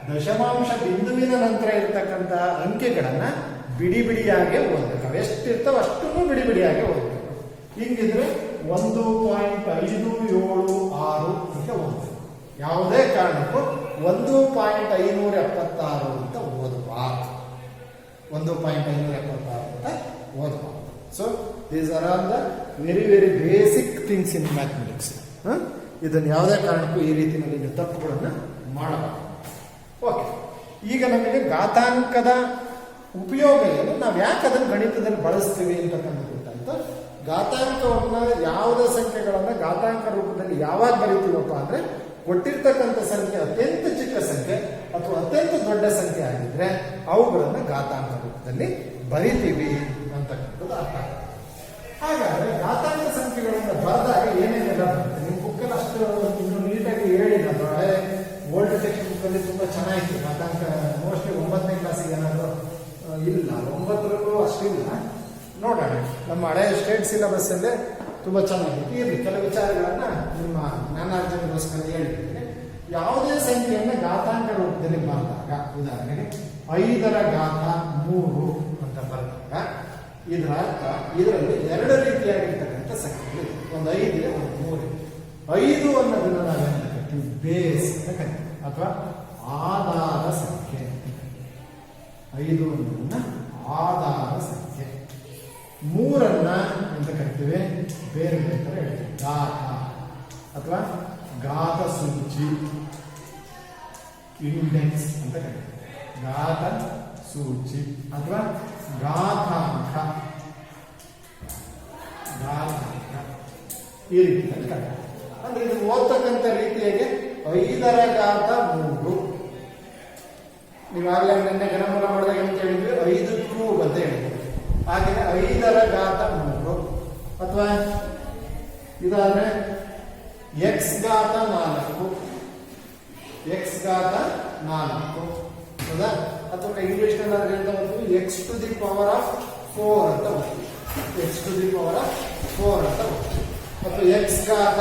ದಶಮಾಂಶ ಬಿಂದುವಿನ ನಂತರ ಇರ್ತಕ್ಕಂಥ ಅಂಕೆಗಳನ್ನ ಬಿಡಿ ಬಿಡಿಯಾಗೆ ಓದಬೇಕು. ಅವು ಎಷ್ಟಿರ್ತಾವ ಅಷ್ಟನ್ನು ಬಿಡಿ ಬಿಡಿಯಾಗೆ ಓದಬೇಕು. ಹಿಂಗಿದ್ರೆ 1.576 ಅಂತ ಓದಬೇಕು. ಯಾವುದೇ ಕಾರಣಕ್ಕೂ 1.576 ಅಂತ ಓದಬಾರ್ದು. 1.576 ಅಂತ ಓದಬಾರ್ದು. So these are all the very very basic things in mathematics. ಇದನ್ನು ಯಾವುದೇ ಕಾರಣಕ್ಕೂ ಈ ರೀತಿಯಲ್ಲಿ ನೀವು ತಪ್ಪುಗಳನ್ನು ಮಾಡಬಾರ್ದು. ಓಕೆ, ಈಗ ನಮಗೆ ಘಾತಾಂಕದ ಉಪಯೋಗ ಏನು, ನಾವು ಯಾಕೆ ಅದನ್ನು ಗಣಿತದಲ್ಲಿ ಬಳಸ್ತೀವಿ ಅಂತಕ್ಕಂಥದ್ದು. ಘಾತಾಂಕವನ್ನ ಯಾವುದೇ ಸಂಖ್ಯೆಗಳನ್ನ ಘಾತಾಂಕ ರೂಪದಲ್ಲಿ ಯಾವಾಗ ಬರೀತೀವಪ್ಪ ಅಂದ್ರೆ, ಕೊಟ್ಟಿರ್ತಕ್ಕಂಥ ಸಂಖ್ಯೆ ಅತ್ಯಂತ ಚಿಕ್ಕ ಸಂಖ್ಯೆ ಅಥವಾ ಅತ್ಯಂತ ದೊಡ್ಡ ಸಂಖ್ಯೆ ಆಗಿದ್ರೆ ಅವುಗಳನ್ನ ಘಾತಾಂಕ ರೂಪದಲ್ಲಿ ಬರಿತೀವಿ ಅಂತಕ್ಕಂಥದ್ದು ಅರ್ಥ. ಹಾಗಾದ್ರೆ ಘಾತಾಂಕ ಸಂಖ್ಯೆಗಳಿಂದ ಬರೆದಾಗ ಏನೇನೆಲ್ಲ ಬರುತ್ತೆ ನಿಮ್ಮ ಬುಕ್ಕಲ್ಲಿ ಅಷ್ಟು ಇನ್ನು ನೀಟಾಗಿ ಹೇಳಿಲ್ಲ. ಓಲ್ಡ್ ಟೆಕ್ಸ್ಟ್ ಬುಕ್ ಅಲ್ಲಿ ತುಂಬಾ ಚೆನ್ನಾಗಿತ್ತು ಘಾತಾಂಕ. ಮೋಸ್ಟ್ಲಿ 9ನೇ ಕ್ಲಾಸಿಗೆ ಏನಾದ್ರು ಇಲ್ಲ, 9ರಲ್ಲೂ ಅಷ್ಟಿಲ್ಲ. ನೋಡೋಣ, ನಮ್ಮ ಹಳೆ ಸ್ಟೇಟ್ ಸಿಲೆಬಸ್ ಅಲ್ಲೇ ತುಂಬಾ ಚೆನ್ನಾಗಿತ್ತು. ಇರಲಿ, ಕೆಲವು ವಿಚಾರಗಳನ್ನ ನಿಮ್ಮ ಜ್ಞಾನಾರ್ಜನೆಗೋಸ್ಕರ ಹೇಳಿದ್ದೀನಿ. ಯಾವುದೇ ಸಂಖ್ಯೆಯನ್ನ ಘಾತಾಂಕ ರೂಪದಲ್ಲಿ ಬರೆದಾಗ, ಉದಾಹರಣೆಗೆ 5 ರ ಘಾತ 3 ಅಂತ ಬರೆದಾಗ, ಇದರ ಅರ್ಥ ಇದರಲ್ಲಿ 2 ರೀತಿಯಾಗಿರ್ತಕ್ಕಂಥ ಸಂಖ್ಯೆಗಳು, ಒಂದು 5 ಇದೆ, ಒಂದು 3 ಇದೆ. 5 ಅನ್ನೋದನ್ನ ನಾವೇನು ಕರಿತೀವಿ, ಬೇಸ್ ಅಂತ ಕರಿತೀವಿ ಅಥವಾ ಆಧಾರ ಸಂಖ್ಯೆ. 5 ಅನ್ನೋದನ್ನ ಆಧಾರ ಸಂಖ್ಯೆ. 3 ಅಂತ ಕರಿತೀವಿ, ಬೇರೆ ಬೇರೆ ತರ ಹೇಳ್ತೀವಿ, ಘಾತ ಅಥವಾ ಘಾತ ಸೂಚಿ, ಇಂಡೆಕ್ಸ್ ಅಂತ ಕರಿತೀವಿ. ಘಾತ ಸೂಚಿ ಅಥವಾ ಘಾತಾಂಕ, ಈ ರೀತಿಯಲ್ಲಿ ಕರೀತಾರೆ. ಅಂದ್ರೆ ಇದು ಓದ್ತಕ್ಕಂಥ ರೀತಿಯಾಗಿ 5 ರ ಘಾತ 3. ನೀವಾಗಲೇ ನಿನ್ನೆ ಗಣಮೂಲ ಮಾಡಿದಾಗ ಅಂತ ಹೇಳಿದ್ವಿ 5 ಕ್ಯೂಬ್ ಅಂತ ಹೇಳಿದ್ವಿ. ಹಾಗೆಯೇ 5 ರ ಘಾತ 3 ಅಥವಾ ಇದಾದ್ರೆ x ಘಾತ 4, x ಘಾತ 4 ಹೌದಾ? ಅಥವಾ ಇಂಗ್ಲಿಷ್ ನಲ್ಲಿ ಹೇಳ್ತಾ ಹೋಗ್ತೀವಿ x to the power of 4 ಅಂತ ಹೋಗ್ತೀವಿ, x to the power of 4 ಅಂತ ಹೋಗ್ತೀವಿ. ಅಥವಾ x ಘಾತ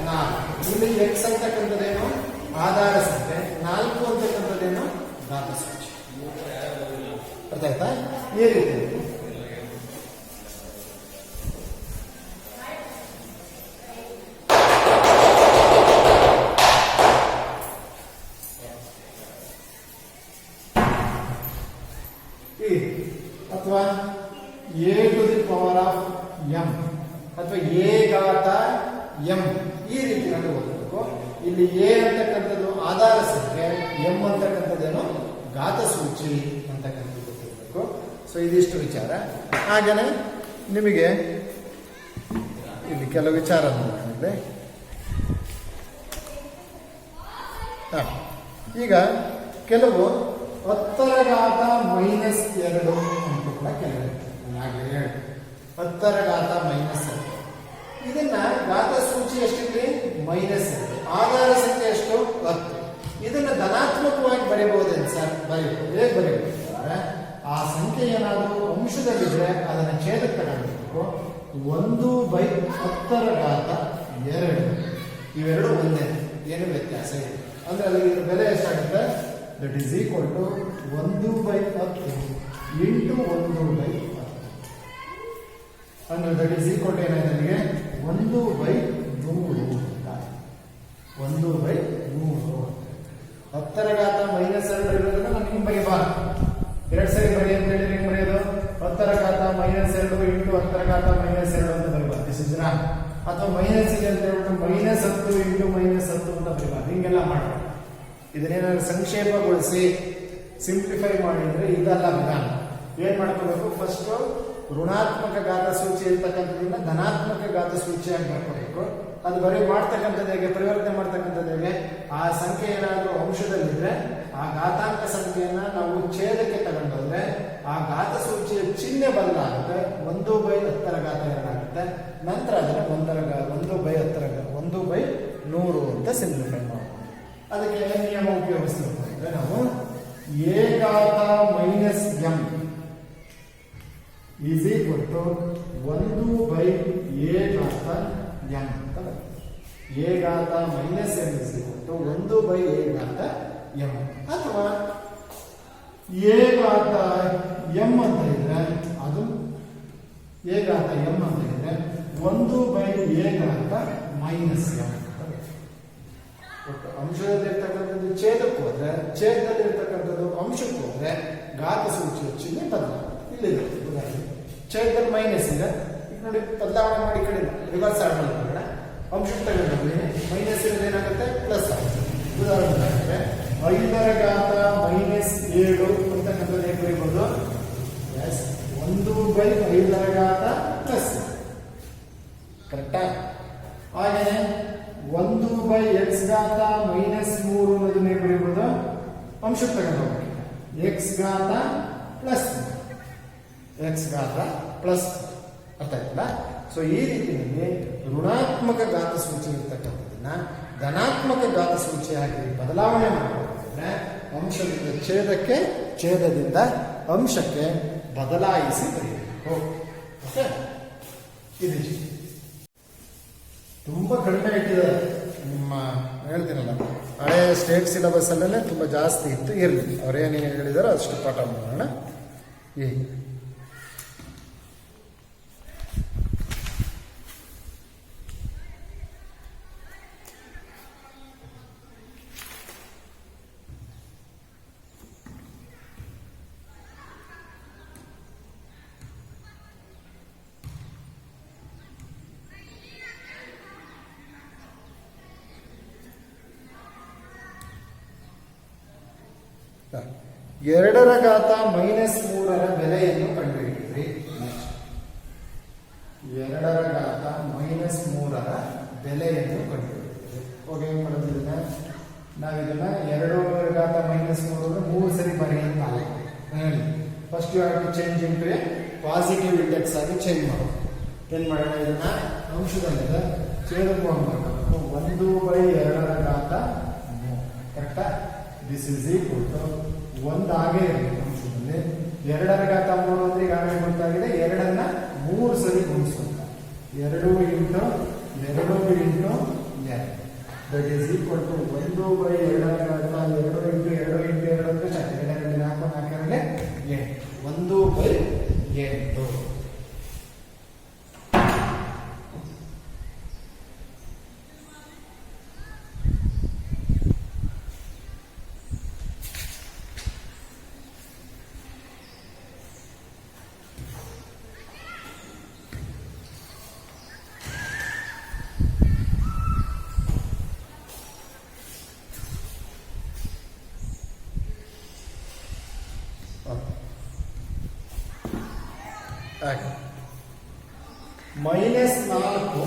4. ಇಲ್ಲಿ x ಅಂತಕ್ಕಂಥದ್ದೇನು ಆಧಾರ ಸಂಖ್ಯೆ, 4 ಅಂತಕ್ಕಂಥದ್ದೇನು ಘಾತ ಸಂಖ್ಯೆ. ಅರ್ಥ ಆಯ್ತಾ? ಈ ರೀತಿ ಅಥವಾ a to the power of m ಅಥವಾ a ಘಾತ m, ಈ ರೀತಿಯಲ್ಲಿ ಓದಬೇಕು. ಇಲ್ಲಿ a ಅಂತಕ್ಕಂಥದ್ದು ಆಧಾರ ಸಂಖ್ಯೆ, ಎಂ ಅಂತಕ್ಕಂಥದ್ದೇನು ಘಾತ ಸೂಚಿ ಅಂತಕ್ಕಂಥದ್ದು ಗೊತ್ತಿರಬೇಕು. ಸೊ ಇದಿಷ್ಟು ವಿಚಾರ. ಹಾಗೆಯೇ ನಿಮಗೆ ಇಲ್ಲಿ ಕೆಲವು ವಿಚಾರ ನೋಡಿದ್ರೆ ಈಗ ಕೆಲವು 10 ರ ಘಾತ -2 ಅಂತ ಕೂಡ ಕೆಲವು 10 ರ ಘಾತ -2 ಇದನ್ನ ಘಾತ ಸೂಚಿ ಎಷ್ಟಿದೆ -2, ಆಧಾರ ಸಂಖ್ಯೆ ಎಷ್ಟು 10. ಇದನ್ನ ಧನಾತ್ಮಕವಾಗಿ ಬರೀಬಹುದೇನು ಸರ್? ಬರೀಬಹುದು. ಹೇಗೆ ಬರೀಬಹುದು ಅಂದ್ರೆ ಆ ಸಂಖ್ಯೆ ಏನಾದರೂ ಅಂಶದಲ್ಲಿದ್ರೆ ಅದನ್ನ ಛೇದಕ್ಕೆ ತಗೊಳ್ಬೇಕು. 1/10 ರ ಘಾತ 2 ಇವೆರಡು ಒಂದೇ, ಏನು ವ್ಯತ್ಯಾಸ ಇದೆ ಅಂದ್ರೆ ಅಲ್ಲಿ ಬೆಲೆ ಎಷ್ಟಾಗುತ್ತೆ? That is equal to 1/10 into 1/10 ಅಂದ್ರೆ ದಟ್ ಈಸ್ ಈಕ್ವಲ್ ಟು ಏನಾಯ್ತು ನನಗೆ 1/100 ಅಂತ. 1/100 10 ರ ಘಾತ -2 ಇರೋದನ್ನ ನಾನು ಹಿಂಗೆ ಬರೀಬಾರ್ದು, 2 ಸರಿ ಬರೀ ಅಂತ ಹೇಳಿ ಹೆಂಗೆ ಬರೆಯೋದು? 10 ರ ಘಾತ -2 ಇಂಟು 10 ರ ಘಾತ -2 ಅಂತ ಬರೀಬಾರ್ದು. This is wrong. ಅಥವಾ ಮೈನಸ್ ಇದೆ ಅಂತ ಹೇಳ್ಬಿಟ್ಟು -10 ಇಂಟು -10 ಅಂತ ಬರೀಬಾರ್ದು. ಹಿಂಗೆಲ್ಲ ಮಾಡಬಾರ್ದು. ಇದನ್ನೇನಾದ್ರು ಸಂಕ್ಷೇಪಗೊಳಿಸಿ ಸಿಂಪ್ಲಿಫೈ ಮಾಡಿದ್ರೆ ಇದೆಲ್ಲ ವಿಧಾನ. ಏನ್ ಮಾಡ್ಕೋಬೇಕು? ಫಸ್ಟ್ ಋಣಾತ್ಮಕ ಘಾತ ಸೂಚಿ ಇರ್ತಕ್ಕಂಥದ್ದನ್ನ ಧನಾತ್ಮಕ ಘಾತ ಸೂಚಿಯಾಗಿ ಮಾಡ್ಕೋಬೇಕು. ಅದು ಬರೀ ಮಾಡ್ತಕ್ಕಂಥದ್ದು ಹೇಗೆ? ಪರಿವರ್ತನೆ ಮಾಡ್ತಕ್ಕಂಥದ್ದು ಹೇಗೆ? ಆ ಸಂಖ್ಯೆ ಏನಾದರೂ ಅಂಶದಲ್ಲಿದ್ರೆ ಆ ಘಾತಾಂಕ ಸಂಖ್ಯೆಯನ್ನ ನಾವು ಛೇದಕ್ಕೆ ತಗೊಂಡೋದ್ರೆ ಆ ಘಾತ ಸೂಚಿಯ ಚಿಹ್ನೆ ಬದಲಾಗುತ್ತೆ. 1/10 ರ ಘಾತ 2 ಆಗುತ್ತೆ. ನಂತರ ಅದನ್ನ 1/100 ಅಂತ ಸಿಂಪ್ಲಿಫೈ ಮಾಡ್ತೀವಿ. ಅದಕ್ಕೆ ನಿಯಮ ಉಪಯೋಗಿಸಬೇಕು ಅಂದ್ರೆ ನಾವು a ಘಾತ -m is equal to 1/a ಘಾತ m ಅಂತ ಬರುತ್ತೆ. a ಘಾತ -m is equal to 1/a ಘಾತ m. ಅಥವಾ a ಘಾತ m ಅಂತ ಇದ್ರೆ ಅದು a ಘಾತ m ಅಂತ ಇದ್ರೆ 1/a ಘಾತ -m. ಅಂಶದಲ್ಲಿರ್ತಕ್ಕಂಥದ್ದು ಛೇದಕ್ಕೆ ಹೋದ್ರೆ, ಛೇದದಲ್ಲಿರ್ತಕ್ಕಂಥದ್ದು ಅಂಶಕ್ಕೆ ಹೋದ್ರೆ ಘಾತ ಸೂಚಿಯ ಚಿಹ್ನೆ ಬದಲಾಗುತ್ತೆ. ಇಲ್ಲಿದೆ ಉದಾಹರಣೆ, ಛೇದದಲ್ಲಿ ಮೈನಸ್ ಇದೆ, ಈಗ ನೋಡಿ ಬದಲಾವಣೆ ಮಾಡಿ ಕಡೆ ರಿವರ್ಸ್ ಆಡ್ ಮಾಡೋಣ. ಅಂಶಕ್ಕೆ ತಗೊಂಡ್ರೆ ಮೈನಸ್ ಇರೋದು ಏನಾಗುತ್ತೆ? ಪ್ಲಸ್ ಆಗುತ್ತೆ. ಉದಾಹರಣೆ 5 ರ ಘಾತ -7 ಅಂತಕ್ಕಂಥದ್ದು ಹೇಗೆ ಬರೀಬಹುದು? 1/5 ರ ಘಾತ ಪ್ಲಸ್, ಕರೆಕ್ಟಾ? ಹಾಗೆಯೇ 1/x ಘಾತ -3 ಅನ್ನೋದನ್ನೇ ಬರೀಬಹುದು. ಅಂಶಕ್ಕೆ ತಗೊಂಡು ಹೋಗ್ಬೇಕು. x ಘಾತ ಪ್ಲಸ್ ಅರ್ಥ ಆಯ್ತಲ್ಲ? ಸೊ ಈ ರೀತಿಯಲ್ಲಿ ಋಣಾತ್ಮಕ ಘಾತ ಸೂಚಿ ಇರ್ತಕ್ಕಂಥದ್ದನ್ನ ಧನಾತ್ಮಕ ಘಾತ ಸೂಚಿಯಾಗಿ ಬದಲಾವಣೆ ಮಾಡಬೇಕಾದ್ರೆ ಅಂಶದಿಂದ ಛೇದಕ್ಕೆ, ಛೇದದಿಂದ ಅಂಶಕ್ಕೆ ಬದಲಾಯಿಸಿ ಬರೆಯಬೇಕು. ಓಕೆ, ಇದಿಷ್ಟು ತುಂಬಾ ಕಡಿಮೆ ಇಟ್ಟಿದ್ದಾರೆ. ನಿಮ್ಮ ಹೇಳ್ತೀನಲ್ಲ, ಹಳೆ ಸ್ಟೇಟ್ ಸಿಲೆಬಸ್ ಅಲ್ಲೇ ತುಂಬಾ ಜಾಸ್ತಿ ಇತ್ತು. ಇರಲಿ, ಅವ್ರೇನು ಹೇಳಿದಾರೋ ಅಷ್ಟು ಪಾಠ ಮಾಡೋಣ. ಈಗ ಎರಡರ ಘಾತ -3 ಬೆಲೆಯನ್ನು ಕಂಡುಹಿಡಿಯಿರಿ. 2 ರ ಘಾತ -3 ಬೆಲೆಯನ್ನು ಕಂಡುಹಿಡಿಯಿರಿ. ಹೋಗಿ ಏನ್ ಮಾಡೋದಿಲ್ಲ, ನಾವಿದನ್ನ 2 ರ ಘಾತ -3 3 ಸರಿ ಬರೆಯಂತ ಹೇಳಿ. First you have to change into a positive index ಆಗಿ ಚೇಂಜ್ ಮಾಡೋದು. ಏನ್ ಮಾಡೋಣ? ಇದನ್ನ ಅಂಶದಲ್ಲಿದೆ ಛೇದಕ್ಕೆ ಮಾಡಬೇಕು. 1/2 ರ ಘಾತ 3, ಕರೆಕ್ಟಾ? ದಿಸ್ ಇಸ್ ಈಕ್ವಲ್ ಟು 1 ಆಗೇ ಇರಬೇಕು ಅಂಶದಲ್ಲಿ. 2 ರ ಘಾತ 3 ಅಂದ್ರೆ ಈಗ ಆಮೇಲೆ ಗೊತ್ತಾಗಿದೆ, 2ಅನ್ನ 3 ಸರಿ ಗುಣಿಸೋಣ. 2 into 2 that is equal to 1/2 ರ ಘಾತ 2 ಇಂಟು 2 ಇಂಟು 2 ಅಂದ್ರೆ 2 4 4 8 1/8. ಹಾಗೆ -4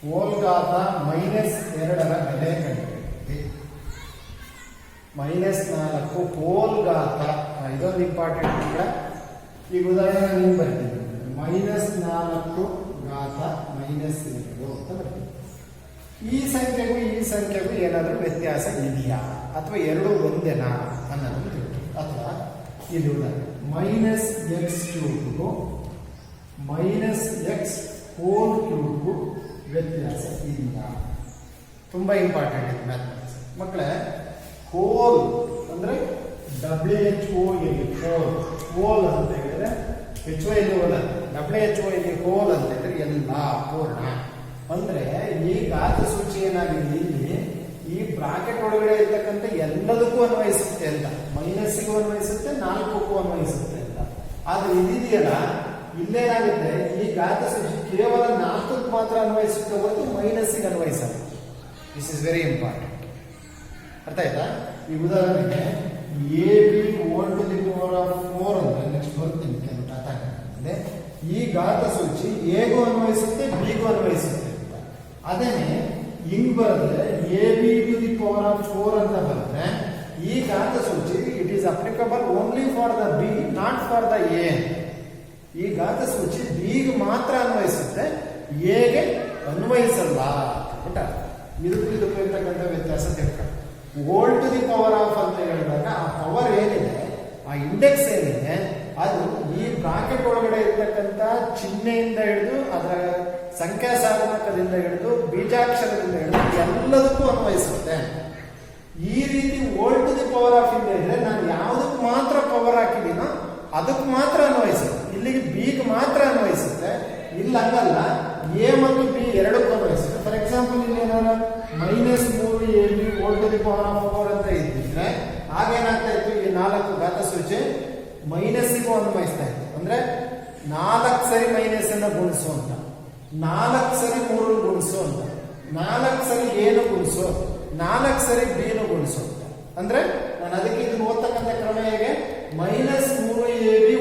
ಹೋಲ್ಗಾತ -2ರ ಬೆಲೆ ಕಂಡುಹಿಡಿಯಿರಿ. -4 ಹೋಲ್ಗಾತ ಇದೊಂದು ಇಂಪಾರ್ಟೆಂಟ್ ಕೂಡ. ಈಗ ಉದಾಹರಣೆ ನೀವು ಬರ್ತೀನಿ, -4 ಘಾತ -2 ಅಂತ ಬರ್ತೀನಿ. ಈ ಸಂಖ್ಯೆಗೂ ಏನಾದರೂ ವ್ಯತ್ಯಾಸ ಇದೆಯಾ ಅಥವಾ ಎರಡು ಒಂದೇನಾ ಅನ್ನೋದನ್ನು ತಿಳ್ಕೊಳ್ಳಿ. ಅಥವಾ ಇದು -x³ -x³ ವ್ಯತ್ಯಾಸ ಇದೆಯಾ? ತುಂಬಾ ಇಂಪಾರ್ಟೆಂಟ್ ಇದು ಮ್ಯಾಥಮೆಟಿಕ್ಸ್ ಮಕ್ಕಳೇ. ಹೋಲ್ ಅಂದ್ರೆ ಹೋಲ್ ಅಂತ ಹೇಳಿದ್ರೆ ಹೋಲ್ ಅಂತ ಹೇಳಿದ್ರೆ ಎಲ್ಲ ಪೂರ್ಣ ಅಂದ್ರೆ ಈ ಘಾತ ಸೂಚಿ ಏನಾಗಿದೆ ಇಲ್ಲಿ ಈ ಬ್ರಾಕೆಟ್ ಒಳಗಡೆ ಇರ್ತಕ್ಕಂಥ ಎಲ್ಲದಕ್ಕೂ ಅನ್ವಯಿಸುತ್ತೆ ಅಂತ. ಮೈನಸ್ಸಿಗೂ ಅನ್ವಯಿಸುತ್ತೆ, 4ಕ್ಕೂ ಅನ್ವಯಿಸುತ್ತೆ ಅಂತ. ಆದ್ರೆ ಇದಿದೆಯಲ್ಲ ಇಲ್ಲೇನಾಗುತ್ತೆ, ಈ ಘಾತ ಸೂಚಿ ಕೇವಲ 4ಕ್ಕೆ ಮಾತ್ರ ಅನ್ವಯಿಸುತ್ತೆ ಹೊರತು ಮೈನಸ್ಸಿಗೆ ಅನ್ವಯಿಸಲ್ಲ. This is very important. ಅರ್ಥ ಆಯ್ತಾ? ಈ ಉದಾಹರಣೆಗೆ AB⁴ ಅಂದ್ರೆ ನೆಕ್ಸ್ಟ್ ಬರ್ತೀನಿ ಕೆಲವು ಅಂದ್ರೆ ಈ ಘಾತ ಸೂಚಿ ಎಗೂ ಅನ್ವಯಿಸುತ್ತೆ, ಬಿಗೂ ಅನ್ವಯಿಸುತ್ತೆ ಅಂತ. ಅದೇನೆ ಹಿಂಗ್ ಬರೆದ್ರೆ AB⁴ ಅಂತ ಬರೆದ್ರೆ ಈ ಘಾತ ಸೂಚಿ it is applicable only for the B, not for the A. ಈ ಘಾತ ಸೂಚಿ ಬಿಗೆ ಮಾತ್ರ ಅನ್ವಯಿಸುತ್ತೆ, ಎಗೆ ಅನ್ವಯಿಸಲ್ಲ ಅಂತ. ಇದಕ್ಕೂ ಇರ್ತಕ್ಕಂಥ ವ್ಯತ್ಯಾಸ ತಿಳ್ಕೊಂಡು |⁴ ಅಂತ ಹೇಳಿದಾಗ ಆ ಪವರ್ ಏನಿದೆ, ಆ ಇಂಡೆಕ್ಸ್ ಏನಿದೆ, ಅದು ಈ ಬ್ರಾಕೆಟ್ ಒಳಗಡೆ ಇರ್ತಕ್ಕಂಥ ಚಿಹ್ನೆಯಿಂದ ಹಿಡಿದು ಅದರ ಸಂಖ್ಯಾ ಸಾಧನಕದಿಂದ ಹಿಡಿದು ಬೀಜಾಕ್ಷರದಿಂದ ಹಿಡಿದು ಎಲ್ಲದಕ್ಕೂ ಅನ್ವಯಿಸುತ್ತೆ. ಈ ರೀತಿ |⁴ ಇಂದ ಇದ್ರೆ ನಾನು ಯಾವುದಕ್ಕೆ ಮಾತ್ರ ಪವರ್ ಹಾಕಿದೀನೋ ಅದಕ್ಕೆ ಮಾತ್ರ ಅನ್ವಯಿಸುತ್ತೆ. ಇಲ್ಲಿಗೆ ಬಿಗೆ ಮಾತ್ರ ಅನ್ವಯಿಸುತ್ತೆ. ಇಲ್ಲ ಹಂಗಲ್ಲ, ಎ ಮತ್ತು ಬಿ ಎರಡಕ್ಕೂ ಅನ್ವಯಿಸುತ್ತೆ. ಫಾರ್ ಎಕ್ಸಾಂಪಲ್ ಇಲ್ಲಿ ಏನಾರ -3AB⁴ ಅಂತ ಇದ್ದಿದ್ರೆ ಆಗೇನಾಗ್ತಾ ಇತ್ತು, ಈ 4 ಘಾತ ಸೂಚಿ ಮೈನಸ್ಸಿಗೂ ಅನ್ವಯಿಸ್ತಾ ಇತ್ತು. ಅಂದ್ರೆ 4 ಸರಿ ಮೈನಸ್ ಅನ್ನ ಗುಣಿಸು ಅಂತ, 4 ಸರಿ 3 ಗುಣಿಸು ಅಂತ, 4 ಸರಿ ಏನು ಗುಣಿಸು, 4 ಸರಿ ಬಿನು ಗುಣಿಸು ಅಂತ. ಅಂದ್ರೆ ನಾನು ಅದಕ್ಕೆ ಇದನ್ನು ಓದ್ತಕ್ಕಂಥ ಕ್ರಮ ಹೇಗೆ, -3AB⁴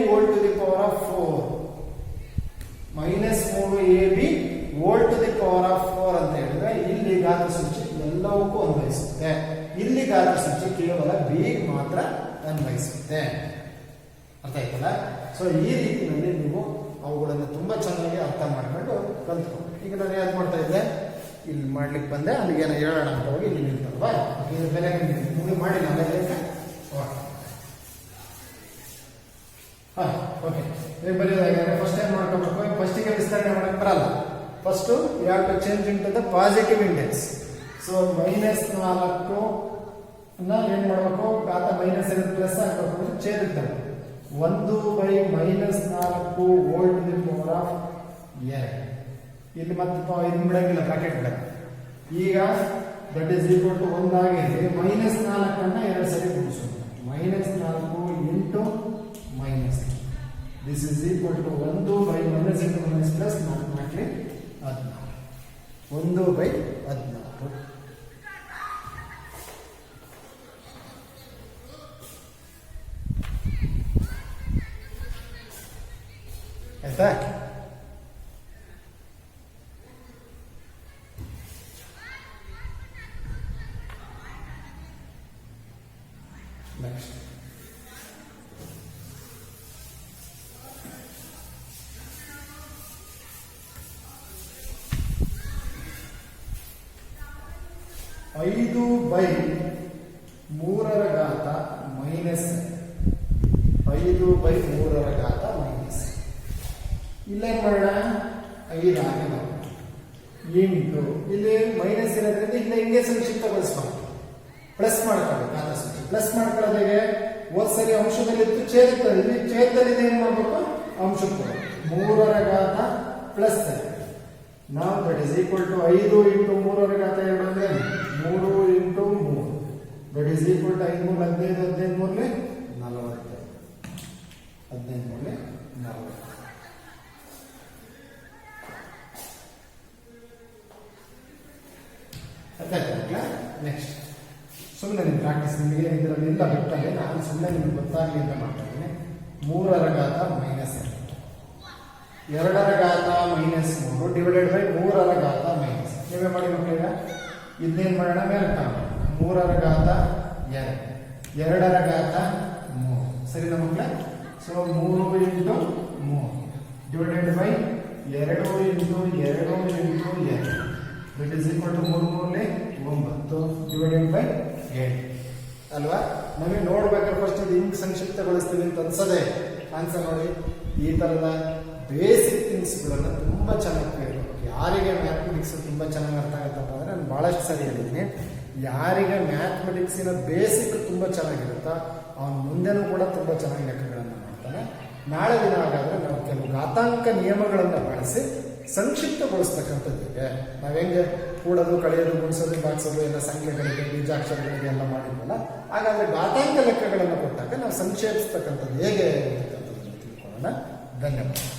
-3AB⁴ ಅಂತ ಹೇಳಿದ್ರೆ ಇಲ್ಲಿ ಘಾತ ಸೂಚಿ ಎಲ್ಲವಕ್ಕೂ ಅನ್ವಯಿಸುತ್ತೆ. ಇಲ್ಲಿ ಘಾತ ಸೂಚಿ ಕೇವಲ ಬಿಗೆ ಮಾತ್ರ ಅನ್ವಯಿಸುತ್ತೆ. ಅರ್ಥ ಆಯ್ತಲ್ಲ? ಸೊ ಈ ರೀತಿಯಲ್ಲಿ ನೀವು ಅವುಗಳನ್ನು ತುಂಬಾ ಚೆನ್ನಾಗಿ ಅರ್ಥ ಮಾಡ್ಕೊಂಡು ಕಲ್ತ್ಕೊಂಡು. ಈಗ ನಾನು ಯಾವ್ದು ಮಾಡ್ತಾ ಇದ್ದೆ, ಇಲ್ಲಿ ಮಾಡ್ಲಿಕ್ಕೆ ಬಂದೆ, ಅಲ್ಲಿಗೆ ಏನೋ ಹೇಳೋಣ ಅಂತ ಹೋಗಿ ಇಲ್ಲಿ ನಿಲ್ತಲ್ವಾ, ಇದು ಬೆಲೆ ನಿಮಗೆ ಮಾಡಿ ನಾಳೆ ಓಕೆ. ನೀವು ಬರೆಯೋದಾಗಿದ್ರೆ ಫಸ್ಟ್ ಏನ್ ಮಾಡ್ಕೋಬೇಕು, ಫಸ್ಟಿಗೆ ವಿಸ್ತರಣೆ ಮಾಡಕ್ ಬರಲ್ಲ. First you have to change into the positive index. So -4 ಏನ್ ಮಾಡ್ಬೇಕು, ಘಾತ ಮೈನಸ್ ಇರೋದು ಪ್ಲಸ್ ಹಾಕಬೇಕು, ಛೇದಿಸ್ತಾರೆ 1/-4 2 ಇಲ್ಲಿ ಮತ್ತೆ ಇದು ಬಿಡಂಗಿಲ್ಲ, ಬ್ರಾಕೆಟ್ ಬಿಡಂಗ. ಈಗ ದಟ್ ಈಸ್ ಈಕ್ವಲ್ ಟು 1 ಆಗಿದೆ. -4 ಅನ್ನ 2 ಸರಿ ಗುಣಿಸೋದು, -4 × ದಿಸ್ ಇಸ್ ಈಕ್ವಲ್ ಟು 1/-, +4 4 16 1/14. ಆಯ್ತಾ? ನೆಕ್ಸ್ಟ್ 5/3 ಇಲ್ಲೇನ್ ಮಾಡೋಣ, 5 ಆಗಿದೆ ಇಂಟು ಇಲ್ಲಿ ಮೈನಸ್ ಇರೋದ್ರಿಂದ ಇಲ್ಲ ಹಿಂಗೆ ಸಂಕ್ಷಿಪ್ತಗೊಳಿಸ್ಬೇಕು, ಪ್ಲಸ್ ಮಾಡ್ಕೊಳ್ಳಿ. ಘಾತ ಸೂಚಿ ಪ್ಲಸ್ ಮಾಡ್ಕೊಳ್ಳೋದಾಗೆ ಹೋದ್ ಸರಿ ಅಂಶದಲ್ಲಿ ಇತ್ತು, ಛೇದದಲ್ಲಿ ಇಲ್ಲಿ ಛೇದದಲ್ಲಿ ಏನ್ ಮಾಡ್ಬೇಕು, ಅಂಶಕ್ಕೆ 3 ಪ್ಲಸ್ ನಾವು ದಟ್ ಇಸ್ ಈಕ್ವಲ್ ಟು 5 × 3 2 ಅಂದ್ರೆ 3 × 3 that is equal to 5 3 15 15 3 40 15 3 40. Next ಸುಮ್ಮನೆ ನಿಮ್ಮ ಪ್ರಾಕ್ಟೀಸ್ ನಿಮಗೆ ಇದರಲ್ಲಿ ಇಲ್ಲ ಬಿಟ್ಟಲ್ಲಿ ನಾನು ಸುಮ್ಮನೆ ನಿಮ್ಗೆ ಗೊತ್ತಾಗಲಿ ಅಂತ ಮಾಡ್ತಾ ಇದ್ದೀನಿ. 3ರ ಘಾತ ಮೈನಸ್ 2 2ರ ಘಾತ ಮೈನಸ್ 3 ಡಿವೈಡೆಡ್ ಬೈ 3ರ ಘಾತ ಮೈನಸ್. ನೀವೇ ಮಾಡಿ ಮಕ್ಕಳಿಗೆ ಇದನ್ನೇನು ಮಾಡೋಣ ಮೇಲೆ 3ರ ಘಾತ 2 2ರ ಘಾತ 3 ಸರಿನಾ ಮಕ್ಕಳೇ? So 3 into 3 divided by 2 into 2 into 2 that is equal to 3 3 9 divided by 8 ಅಲ್ವಾ? ನಮಗೆ ನೋಡ್ಬೇಕಾದ್ರೆ ಫಸ್ಟ್ ಇದು ಹಿಂಗೆ ಸಂಕ್ಷಿಪ್ತಗೊಳಿಸ್ತೀವಿ ಅಂತ ಅನ್ಸದೆ ಆನ್ಸರ್ ನೋಡಿ. ಈ ಥರದ ಬೇಸಿಕ್ ಥಿಂಗ್ಸ್ಗಳನ್ನು ತುಂಬ ಚೆನ್ನಾಗಿ ಕೇಳಬೇಕು. ಯಾರಿಗೆ ಮ್ಯಾಥಮೆಟಿಕ್ಸ್ ತುಂಬ ಚೆನ್ನಾಗಿ ಅರ್ಥ ಆಗುತ್ತಪ್ಪ ಅಂದರೆ ನಾನು ಭಾಳಷ್ಟು ಸರಿ ಹೇಳಿದ್ದೀನಿ, ಯಾರಿಗೆ ಮ್ಯಾಥಮೆಟಿಕ್ಸಿನ ಬೇಸಿಕ್ ತುಂಬ ಚೆನ್ನಾಗಿರುತ್ತೋ ಅವನು ಮುಂದೆನೂ ಕೂಡ ತುಂಬ ಚೆನ್ನಾಗಿ ಲೆಕ್ಕಗಳನ್ನು ಮಾಡ್ತಾನೆ. ನಾಳೆ ದಿನ ಹಾಗಾದರೆ ನಾವು ಕೆಲವು ಘಾತಾಂಕ ನಿಯಮಗಳನ್ನು ಬಳಸಿ ಸಂಕ್ಷಿಪ್ತಗೊಳಿಸ್ತಕ್ಕಂಥದ್ದಿದೆ. ನಾವು ಹೆಂಗೆ ಕೂಡೋದು, ಕಳೆಯೋದು, ಗುಣಿಸೋದು, ಬಾಗಿಸೋದು ಎಲ್ಲ ಸಂಖ್ಯೆಗಳಿಗೆ, ಬೀಜಾಕ್ಷರಗಳಿಗೆ ಎಲ್ಲ ಮಾಡಿದ್ವಲ್ಲ, ಹಾಗಾದರೆ ಘಾತಾಂಕ ಲೆಕ್ಕಗಳನ್ನು ಕೊಟ್ಟಾಗ ನಾವು ಸಂಕ್ಷೇಪಿಸ್ತಕ್ಕಂಥದ್ದು ಹೇಗೆ ಅಂತಕ್ಕಂಥದ್ದನ್ನು ತಿಳ್ಕೊಳ್ಳೋಣ. ಧನ್ಯವಾದ.